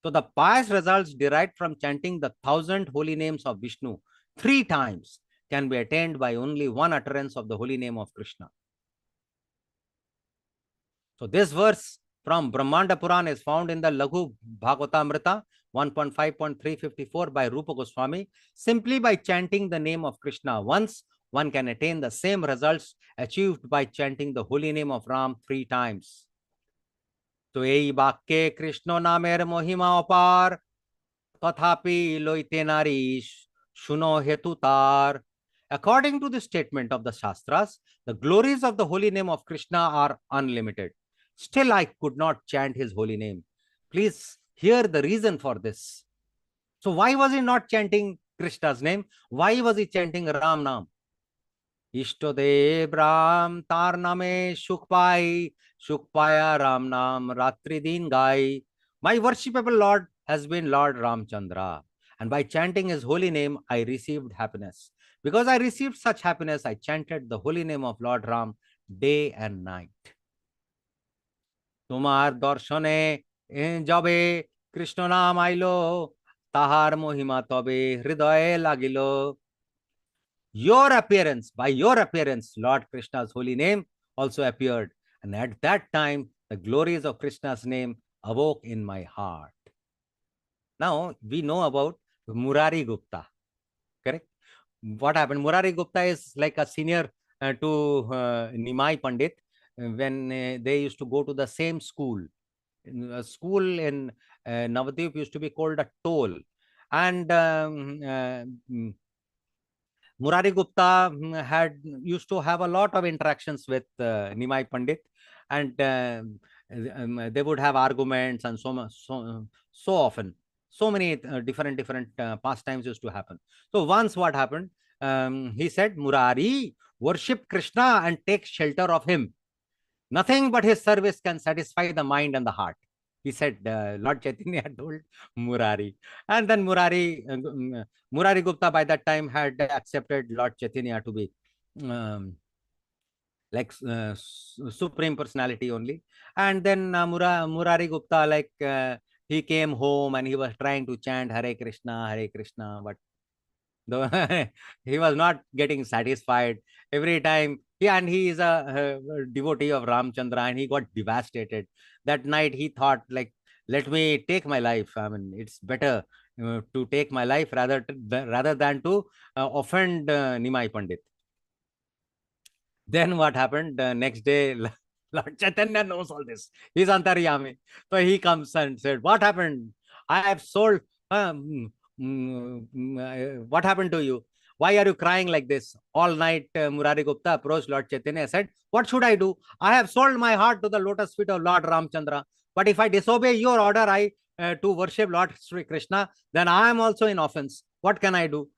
So the pious results derived from chanting the 1000 holy names of Vishnu 3 times can be attained by only one utterance of the holy name of Krishna. So this verse from Brahmanda Puran is found in the Laghu Bhagavatamrita 1.5.354 by Rupa Goswami. Simply by chanting the name of Krishna once, one can attain the same results achieved by chanting the holy name of Ram 3 times. So ei bakke Krishna namer mohima apar tathapi loite narish shuno hetutar. According to the statement of the Shastras, the glories of the holy name of Krishna are unlimited. Still, I could not chant his holy name. Please hear the reason for this. So why was he not chanting Krishna's name? Why was he chanting Ram Nam? Ishtodev Ram tar name Shukpaya Ram Nam Ratri Din Gai. My worshipable Lord has been Lord Ramchandra, And by chanting his holy name, I received happiness. Because I received such happiness, I chanted the holy name of Lord Ram day and night. তোমার দর্শনে যবে কৃষ্ণ নাম আইলো, তাহার মহিমা তবে হৃদয়ে লাগিল. Your appearance, by your appearance, Lord Krishna's holy name also appeared. And at that time, the glories of Krishna's name awoke in my heart. Now, we know about Murari Gupta, correct? What happened? Murari Gupta is like a senior to Nimai Pandit when they used to go to the same school. A school in Navadvip used to be called a toll. And Murari Gupta had used to have a lot of interactions with Nimai Pandit, and they would have arguments and so often. So many different pastimes used to happen. So once what happened? He said, Murari, worship Krishna and take shelter of him. Nothing but his service can satisfy the mind and the heart. He said, Lord Chaitanya had told Murari. And then Murari Gupta by that time had accepted Lord Chaitanya to be like supreme personality only. And then Murari Gupta, like he came home and he was trying to chant Hare Krishna, but though he was not getting satisfied every time. And he is a devotee of Ramchandra, and he got devastated. That night he thought, like, let me take my life. I mean, it's better to take my life rather than to offend Nimai Pandit. Then what happened? Next day, Lord Chaitanya knows all this. He's Antaryami. So he comes and said, what happened? I have sold. What happened to you? Why are you crying like this? All night, Murari Gupta approached Lord Chaitanya, said, what should I do? I have sold my heart to the lotus feet of Lord Ramchandra. But if I disobey your order, to worship Lord Sri Krishna, then I am also in offense. What can I do?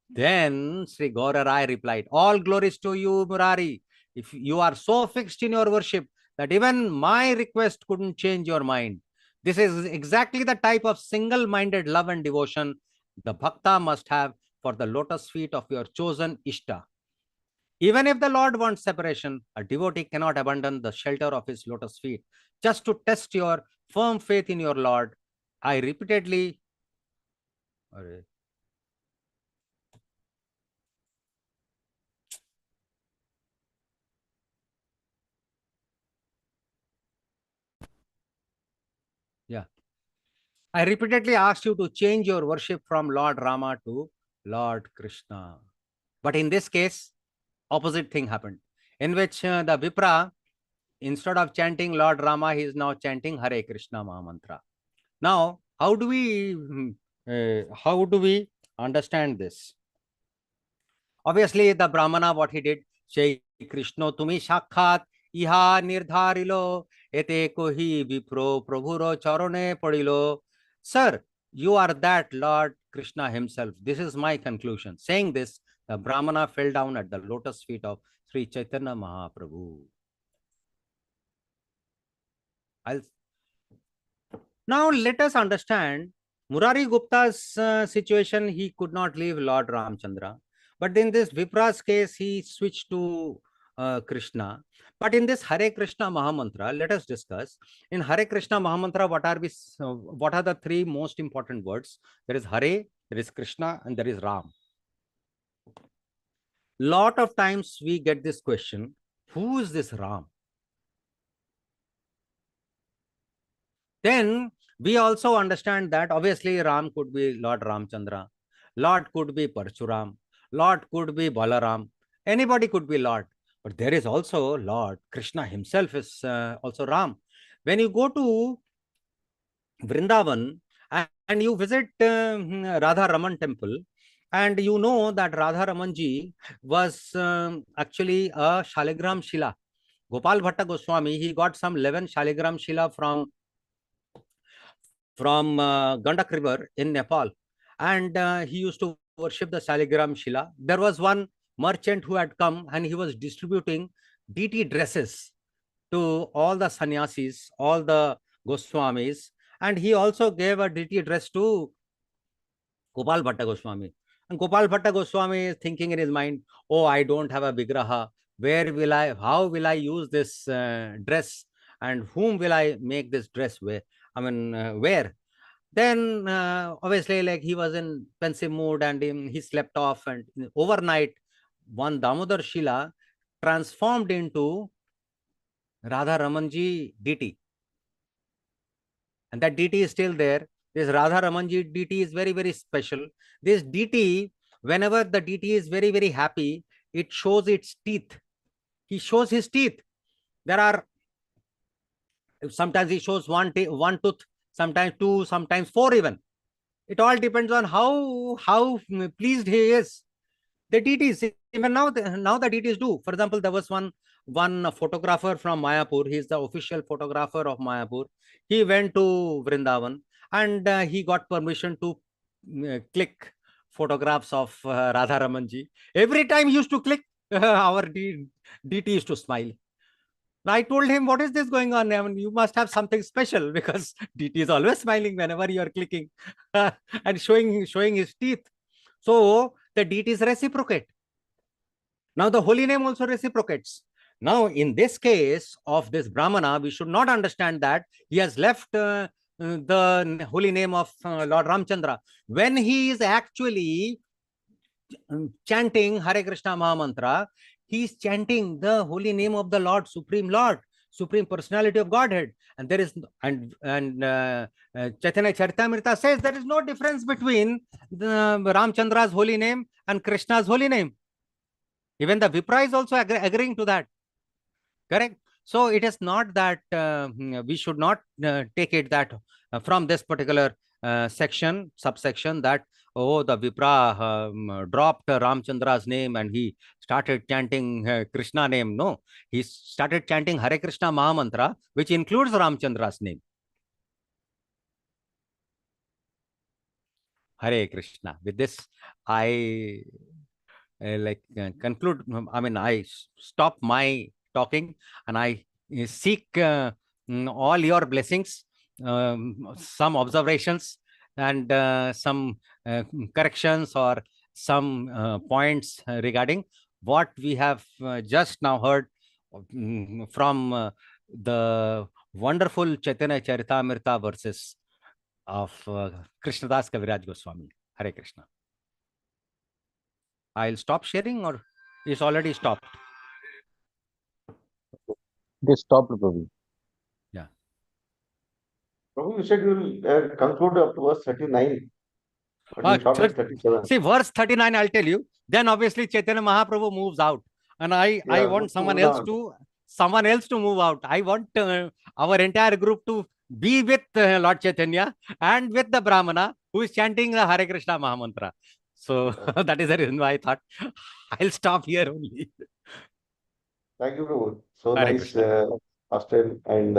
Then Sri Gaura Rai replied, all glories to you, Murari. If you are so fixed in your worship that even my request couldn't change your mind, this is exactly the type of single-minded love and devotion the bhakta must have for the lotus feet of your chosen Ishta. Even if the Lord wants separation, a devotee cannot abandon the shelter of his lotus feet. Just to test your firm faith in your Lord, I repeatedly... I repeatedly asked you to change your worship from Lord Rama to Lord Krishna. But in this case, opposite thing happened, in which the Vipra, instead of chanting Lord Rama, he is now chanting Hare Krishna Mahamantra. Now, how do we understand this? Obviously, the Brahmana, what he did, Shri Krishna tumi shakhat iha nirdharilo ete kohi vipro prabhuro charone padilo. Sir, you are that Lord Krishna himself. This is my conclusion. Saying this, the Brahmana fell down at the lotus feet of Sri Chaitanya Mahaprabhu. Now let us understand Murari Gupta's situation. He could not leave Lord Ramchandra. But in this Vipra's case, he switched to Krishna. But in this Hare Krishna Mahamantra, let us discuss. In Hare Krishna Mahamantra, what are the three most important words? There is Hare, there is Krishna, and there is Ram. Lot of times we get this question, who is this Ram? Then we also understand that obviously Ram could be Lord Ramchandra, Lord could be Parshuram, Lord could be Balaram, anybody could be Lord. But there is also Lord Krishna himself is also Ram. When you go to Vrindavan and you visit Radha Raman temple, and you know that Radha Ramanji was actually a Shaligram Shila. Gopal Bhatta Goswami, he got some 11 Shaligram Shila from Gandak river in Nepal, and he used to worship the Shaligram Shila. There was one merchant who had come and he was distributing DT dresses to all the sannyasis, all the Goswamis, and he also gave a DT dress to Gopal Bhatta Goswami. And Gopal Bhatta Goswami is thinking in his mind, oh, I don't have a vigraha. How will I use this dress? And whom will I make this dress wear? Wear. Then, obviously, like he was in pensive mood and he slept off. And overnight, one Damodar Shila transformed into Radha Ramanji DT. And that DT is still there. This Radha Ramanji DT is very, very special. This DT, whenever the DT is very, very happy, it shows its teeth. He shows his teeth. There are, sometimes he shows one tooth, sometimes two, sometimes four even. It all depends on how pleased he is. The DTs, even now the DTs do. For example, there was one photographer from Mayapur. He is the official photographer of Mayapur. He went to Vrindavan and he got permission to click photographs of Radha Ramanji. Every time he used to click, our DT used to smile. I told him, what is this going on? I mean, you must have something special because DT is always smiling whenever you are clicking and showing his teeth. So the DTs reciprocate. Now the holy name also reciprocates. Now in this case of this Brahmana, we should not understand that he has left the holy name of Lord Ramchandra. When he is actually chanting Hare Krishna Mahamantra, he is chanting the holy name of the Lord, Supreme Personality of Godhead. And there is, Chaitanya Charitamrita says there is no difference between the Ramchandra's holy name and Krishna's holy name. Even the Vipra is also agreeing to that. Correct? So it is not that we should not take it that from this particular subsection that, oh, the Vipra dropped Ramchandra's name and he started chanting Krishna name. No, he started chanting Hare Krishna Mahamantra, which includes Ramchandra's name. Hare Krishna. With this, I conclude. I stop my talking and I seek all your blessings, some observations and some corrections or some points regarding what we have just now heard from the wonderful Chaitanya Charitamrita verses of Krishnadas Kaviraj Goswami. Hare Krishna. I'll stop sharing or it's already stopped? They stopped, Prabhu. Yeah. Prabhu, you said you will conclude up to verse 39. But you stopped at 37. See, verse 39, I'll tell you. Then obviously Chaitanya Mahaprabhu moves out. And I want someone else to move out. I want our entire group to be with Lord Chaitanya and with the Brahmana who is chanting the Hare Krishna Mahamantra. So that is the reason why I thought I'll stop here only. Thank you, Prabhu. So Hare nice hostel, and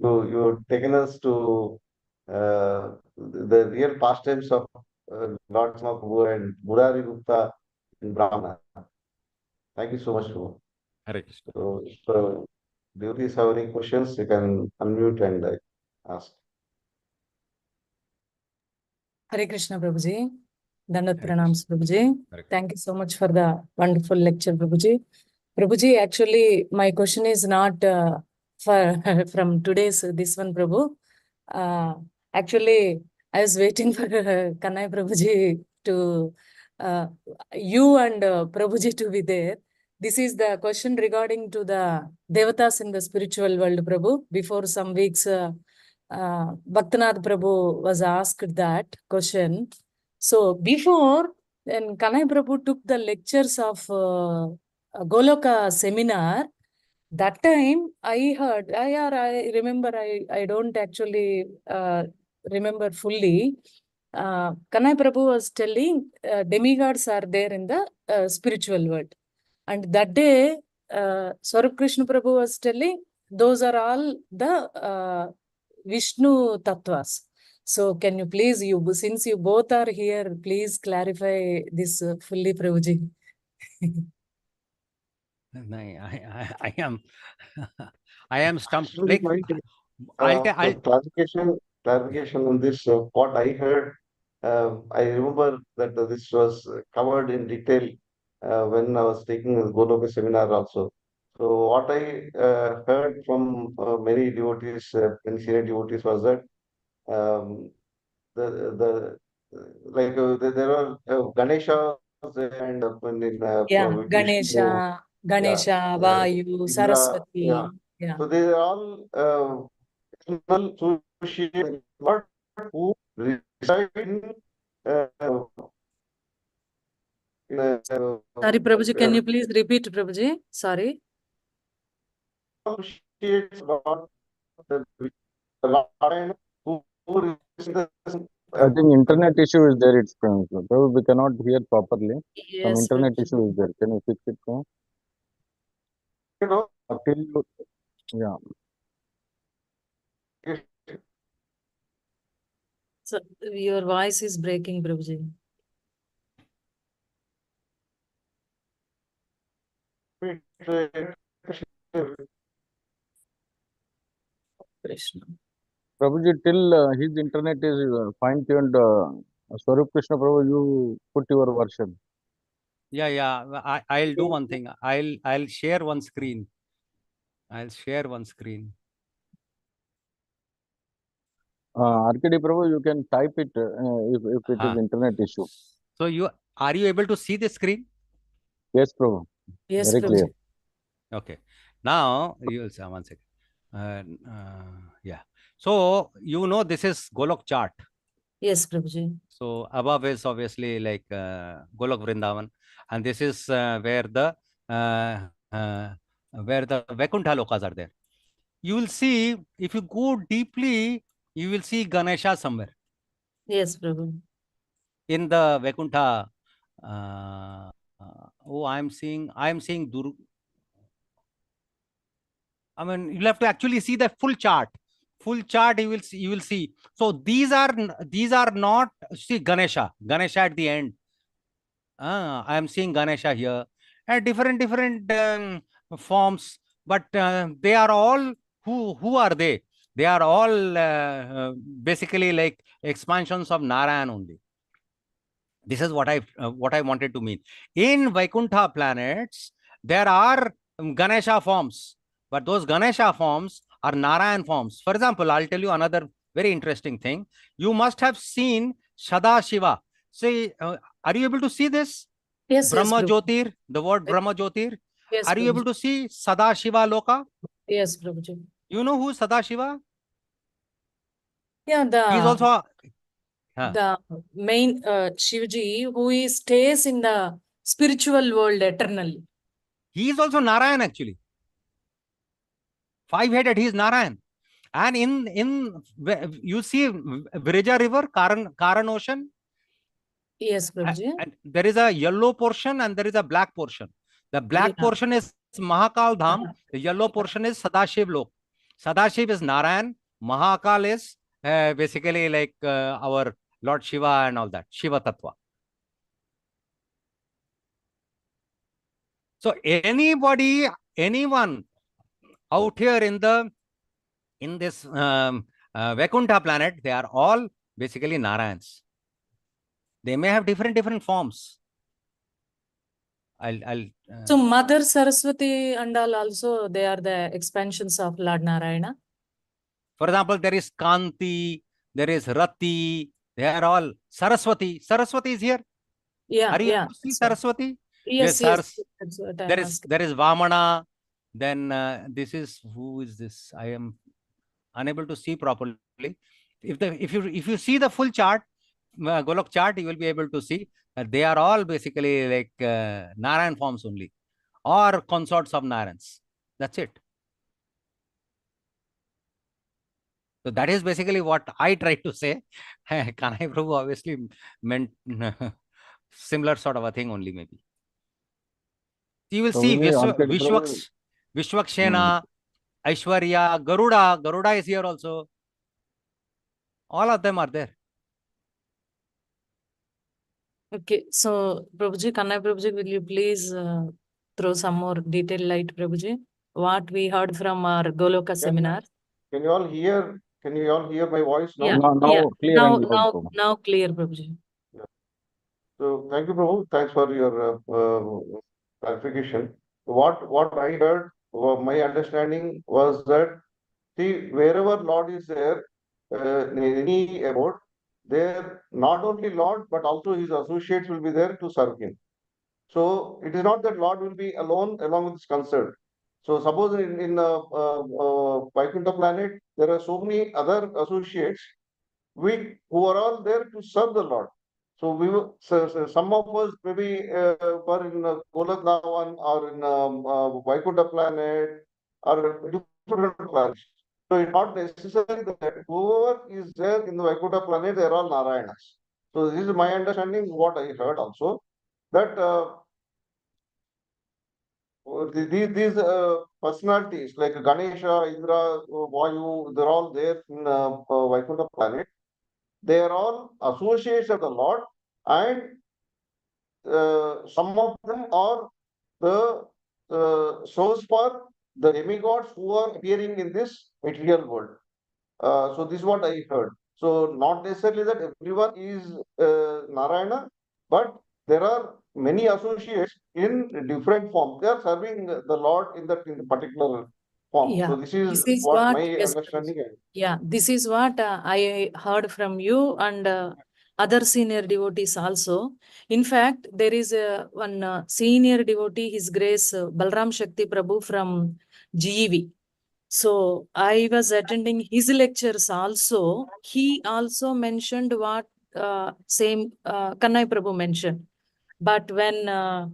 you've taken us to the real pastimes of Lord Mahaprabhu and Murari Gupta in Brahmana. Thank you so much, Prabhu. Hare Krishna. So if devotees have any questions, you can unmute and ask. Hare Krishna, Prabhuji. Dandat Pranams, Prabhuji. Thank you so much for the wonderful lecture, Prabhuji. Prabhuji, actually, my question is not from today's this one, Prabhu. Actually, I was waiting for Kanai Prabhuji to, you and Prabhuji to be there. This is the question regarding to the Devatas in the spiritual world, Prabhu. Before some weeks, Bhaktanath Prabhu was asked that question. So before, then Kanai Prabhu took the lectures of Goloka seminar. That time I heard, I remember, I don't actually remember fully. Kanai Prabhu was telling demigods are there in the spiritual world. And that day, Swarupa Krishna Prabhu was telling, those are all the Vishnu Tattvas. So can you please, since you both are here, please clarify this fully, Prabhuji. I am stumped. Clarification on this, what I heard I remember that this was covered in detail when I was taking the Goloka seminar also. So what I heard from many devotees, many senior devotees, was that um, the like there are Ganesha and Yeah, Vishnu, yeah, Ganesha, Vayu, Indra, yeah. Saraswati. Yeah. So they are all external associated, not who reside uh, in Sorry, Prabhuji, can you please repeat, Prabhuji? Sorry. associates not the Lord who resides in the I think internet issue is there. It's probably we cannot hear properly. Some Yes, internet Prabhuji. issue is there. Can you fix it? you know. Till you, yeah. So your voice is breaking, Prabhuji. Krishna. Prabhuji, till his internet is fine tuned. Swarup Krishna Prabhu, you put your version. Yeah. I'll do one thing. I'll share one screen. I'll share one screen. RKD Prabhu, you can type it if it is internet issue. So are you able to see the screen? Yes, Prabhu. Yes, Very clear. Prabhuji. Okay. Now you will see one second. Yeah. So this is Golok chart. Yes, Prabhuji. So above is obviously like Golok Vrindavan, and this is where the Vaikuntha lokas are there. You will see, if you go deeply, you will see Ganesha somewhere Yes, Prabhu. in the Vaikuntha. I'm seeing Durga. I mean, you'll have to actually see the full chart. Full chart you will see. So these are not, see, Ganesha at the end. I am seeing Ganesha here at different forms, but they are all, who are they? They are all basically like expansions of Narayan only. This is what I wanted to mean. In Vaikuntha planets, there are Ganesha forms, but those Ganesha forms are Narayan forms. For example, I'll tell you another very interesting thing. You must have seen Sadashiva. See, are you able to see this? Yes, Brahma yes, Prabhu. Jyotir, the word Brahma Jyotir. Yes, Are you able Prabhuji. to see Sadashiva Loka? Yes, Prabhuji. You know who is Sadashiva? Yeah, He is also the main Shivji who stays in the spiritual world eternally. he is also Narayan actually. Five-headed, he is Narayan. And in you see Virija River, Karan Ocean. Yes, Prabhuji. And there is a yellow portion and there is a black portion. The black Yeah. portion is Mahakal Dham. The yellow portion is Sadashiv Lok. Sadashiv is Narayan. Mahakal is basically like our Lord Shiva and all that. Shiva Tattva. So anyone out here in this Vaikuntha planet, they are all basically Narayans. They may have different forms. So Mother Saraswati and all also, they are the expansions of Lord Narayana. For example, there is Kanti, there is Rati, they are all Saraswati. Saraswati is here. Yeah, Are you yeah. able to see Saraswati? Yes, yes. That's what I'm There asking. is Vamana. Then this is, who is this? I am unable to see properly. If you see the full chart, Golok chart, you will be able to see that they are all basically like Narayan forms only, or consorts of Narayans. That's it. So that is basically what I tried to say. Kanai Prabhu obviously meant similar sort of a thing only, maybe. You will see Vishwakshena, Aishwarya, Garuda. Garuda is here also. All of them are there. Okay, so Prabhuji, Kanai Prabhuji, will you please throw some more detailed light, Prabhuji? What we heard from our Goloka seminar. Can you all hear Can you all hear my voice now? Yeah, Now clear now, and loud, Prabhu. now clear, Prabhuji. So thank you, Prabhu. Thanks for your clarification. What I heard, my understanding was that, see, wherever Lord is there, in any abode, there not only Lord but also his associates will be there to serve him. So it is not that Lord will be alone along with his concert. So suppose in Vaikuntha planet there are so many other associates who are all there to serve the Lord. So some of us maybe were in Goloknavan or in Vaikuntha planet or different planets. So it's not necessary that whoever is there in the Vaikuntha planet, they are all Narayanas. So this is my understanding, what I heard also, that these personalities like Ganesha, Indra, Vayu, they're all there in Vaikuntha planet. They are all associates of the Lord, and some of them are the source for the demigods who are appearing in this material world. So this is what I heard. So not necessarily that everyone is Narayana, but there are many associates in different forms. They are serving the Lord in the particular form. Yeah, So this is this is what what, my yes, understanding is. yeah, this is what I heard from you and other senior devotees also. In fact, there is one senior devotee, His Grace Balram Shakti Prabhu from GEV. So I was attending his lectures also. He also mentioned what same Kannai Prabhu mentioned. But when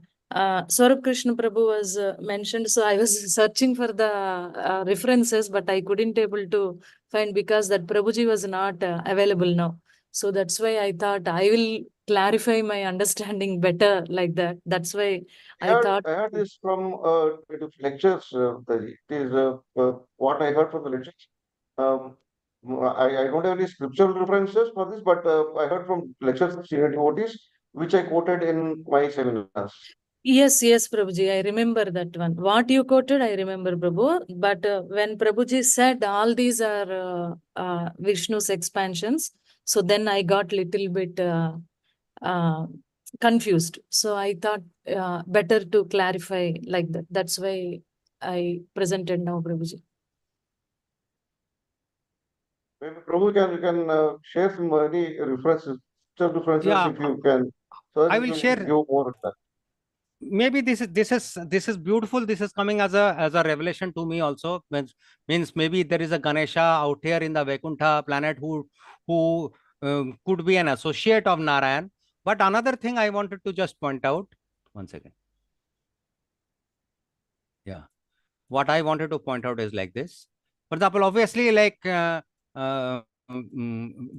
Swarup Krishna Prabhu was mentioned, so I was searching for the references, but I couldn't able to find because that Prabhuji was not available now. So that's why I thought I will clarify my understanding better like that. That's why I thought. I heard this from lectures. It is what I heard from the lectures. Um, I don't have any scriptural references for this, but I heard from lectures of senior devotees, which I quoted in my seminars. Yes, Prabhuji, I remember that one. What you quoted, I remember, Prabhu. But when Prabhuji said all these are Vishnu's expansions, so then I got little bit uh, confused. So I thought better to clarify like that. That's why I presented now, Prabhuji. Maybe Prabhu you can share some any references, scriptural references Yeah, if you can, so that I it will will share. give more. Maybe this is beautiful. This is coming as a revelation to me also. Means maybe there is a Ganesha out here in the Vaikuntha planet who could be an associate of Narayan. But another thing I wanted to just point out. One second. Yeah. What I wanted to point out is like this. For example, obviously, like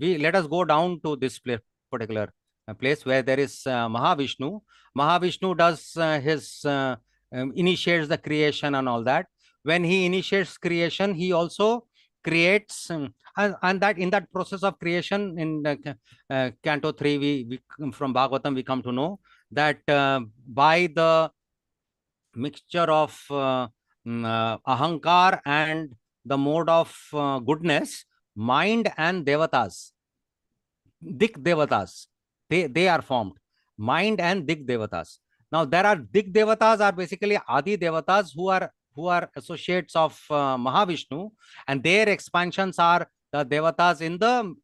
we let us go down to this particular place where there is Mahavishnu. Mahavishnu does his initiates the creation and all that. When he initiates creation, he also creates and that in that process of creation in Canto 3, we from Bhagavatam we come to know that by the mixture of ahankar and the mode of goodness, mind and devatas, dik devatas, they are formed. Mind and dik devatas. Now there are dik devatas are basically adi devatas who are associates of Mahavishnu, and their expansions are the devatas in the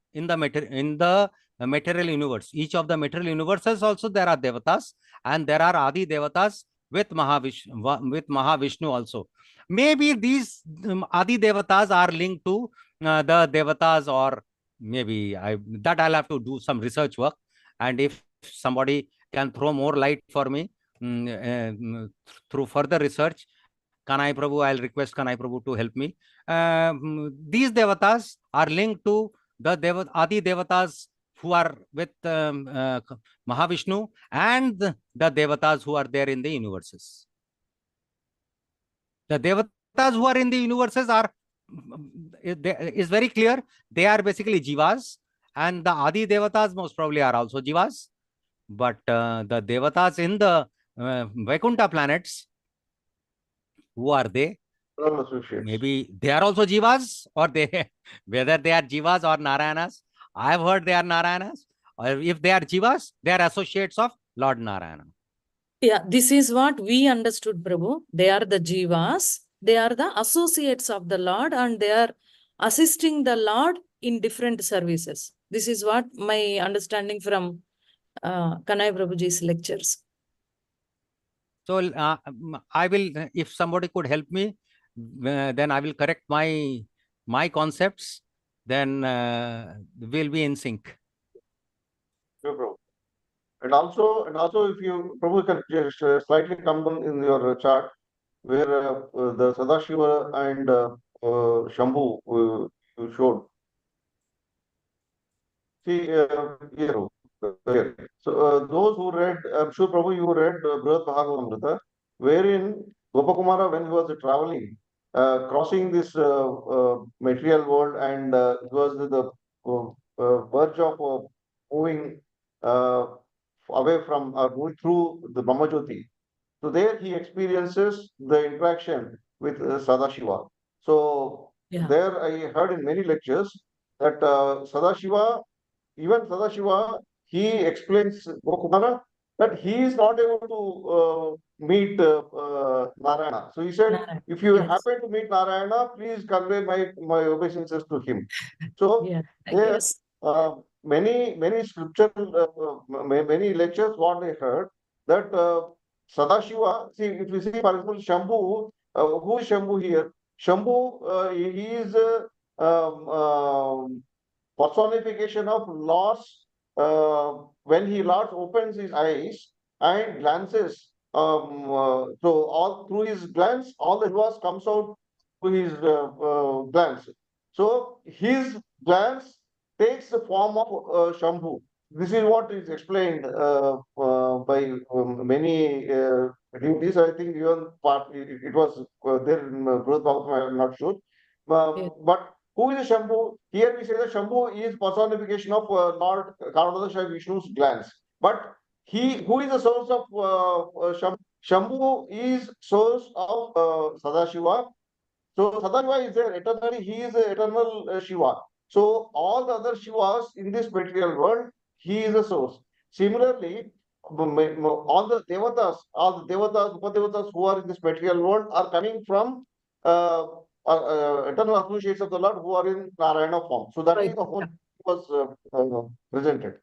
material universe. Each of the material universes also there are devatas, and there are adi devatas with Mahavishnu also. Maybe these adi devatas are linked to the devatas, or maybe I'll have to do some research work, and if somebody can throw more light for me through further research, Kanai Prabhu, I'll request Kanai Prabhu to help me. These devatas are linked to the Adi devatas who are with Mahavishnu and the devatas who are there in the universes. The devatas who are in the universes are is very clear. They are basically jivas, and the Adi devatas most probably are also jivas. But the devatas in the Vaikuntha planets, who are they? All associates. Maybe they are also Jivas, or they, whether they are Jivas or Narayanas. I have heard they are Narayanas. Or if they are Jivas, they are associates of Lord Narayana. Yeah, this is what we understood, Prabhu. They are the Jivas. They are the associates of the Lord, and they are assisting the Lord in different services. This is what my understanding from Kanai Prabhuji's lectures. So I will, if somebody could help me, then I will correct my concepts. Then we'll be in sync. Sure, Prabhu. And also, if you Prabhu can just slightly come down in your chart where the Sadashiva and Shambhu you showed. See here. So those who read, I'm sure Prabhu you read Brihad Bhagavatamrita, wherein Gopakumara when he was traveling, crossing this material world, and it was the verge of moving uh, away from moving through the Brahmajyoti. So there he experiences the interaction with Sadashiva. So Yeah. there I heard in many lectures that Sadashiva, even Sadashiva, he explains Gokumara that he is not able to meet Narayana. So he said, Narayana, if you yes. happen to meet Narayana, please convey my obeisances to him. So Yeah, there, yes. many scriptural, many lectures what I heard that Sadashiva, see, if you see, for example, Shambhu, who is Shambhu here? Shambhu, he is personification of loss when Lord opens his eyes and glances. So all through his glance, all the was comes out to his glance. So his glance takes the form of Shambhu. This is what is explained by many devotees. I think even part it was there in Brihad Bhagavatam, I'm not sure. Yes. But who is Shambhu? Here we say that Shambhu is personification of Lord Karnadasha Vishnu's glance. But he who is the source of Shambhu? Shambhu is source of Sadashiva. So Sadashiva is there eternally. He is the eternal Shiva. So all the other Shivas in this material world, he is the source. Similarly, all the Devatas, Upadevatas who are in this material world are coming from eternal associates of the Lord who are in Narayana form. So that Right. is the whole was presented.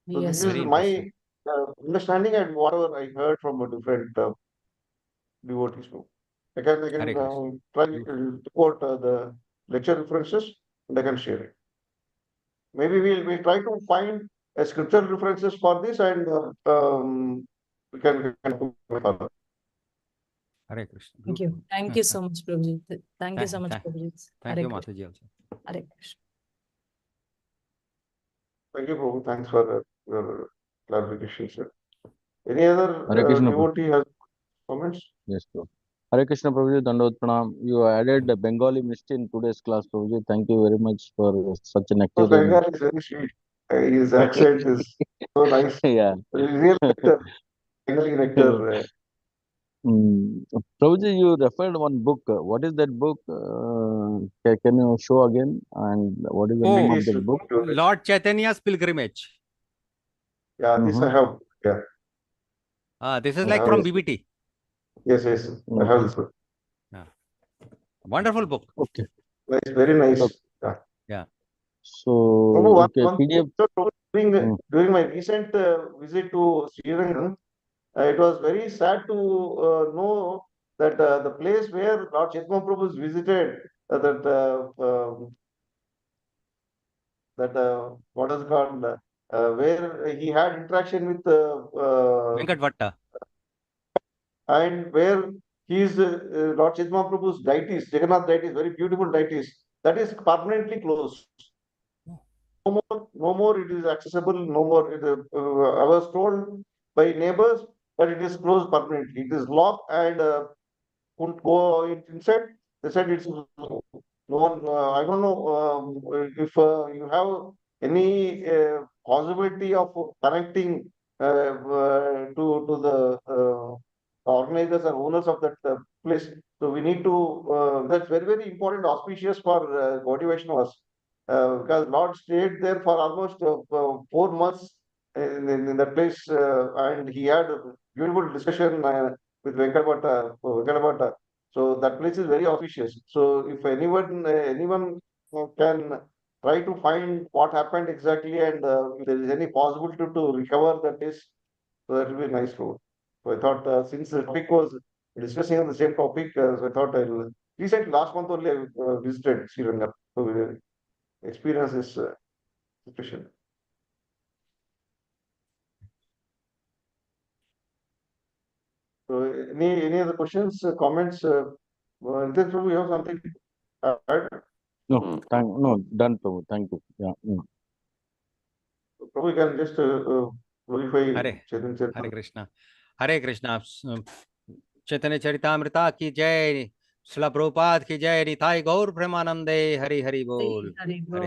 So this Yes. is Very my interesting. understanding and whatever I heard from a different devotees. I can Hare Krishna. try You- to quote the lecture references and I can share it. Maybe we'll try to find a scriptural references for this and we can go further. Hare Krishna. Thank you. Thank you so much, Prabhuji. Thank you so much, Prabhuji. Thank Hare you, Krishna. Mataji also. Hare Krishna. Thank you, Prabhu. Thanks for your clarification, sir. Any other Hare Krishna, Prabhu. devotee has comments? Yes, Prabhu. Hare Krishna, Prabhuji, Dandavot Pranam. You added the Bengali mystery in today's class, Prabhuji. Thank you very much for such a So nectarian. Bengal is very sweet. His accent is so nice. Yeah. Real nectar, Bengali nectar. Prabhuji, you referred one book. What is that book? Can you show again? And what is the Oh, name It of is that book? Lord Chaitanya's pilgrimage. Yeah, this I have. Yeah, This is I like have from this. BBT. Yes, I have this book. Wonderful book. Okay. Nice, very nice. Okay. Yeah. Yeah. So, Prabhu, okay, one PDF. during my recent visit to Sri Lanka, it was very sad to know that the place where Lord Chaitanya Prabhu visited, what is it called, where he had interaction with Venkat Vatta. and where he is Lord Chaitanya Prabhu's deities, Jagannath deities, very beautiful deities, that is permanently closed. No more it is accessible, no more. I was told by neighbors that it is closed permanently. It is locked and couldn't go inside. They said it's no one. I don't know if you have any possibility of connecting to the organizers and owners of that place. So we need to, that's very, very important, auspicious for Gaudiya Vaishnavas. Because Lord stayed there for almost 4 months in that place, and he had a beautiful discussion with Venkata. So that place is very auspicious. So if anyone can try to find what happened exactly, and if there is any possibility to recover that place, so that will be a nice road. So I thought, since the topic was discussing on the same topic, so I thought I'll recently last month only I visited Sri Lanka. So experience is sufficient. So any other questions, comments? Ritesh Prabhu, you have something to add? No, done, Prabhu. Thank you. Yeah. Prabhu, you can just glorify Hare Chaitanya. Krishna. Hare Krishna. चैतन्य चरितामृता की जय, श्रील प्रभुपाद की जय, निताई गौर प्रेमानंदे, हरि हरि बोल। हरि बोल। हरे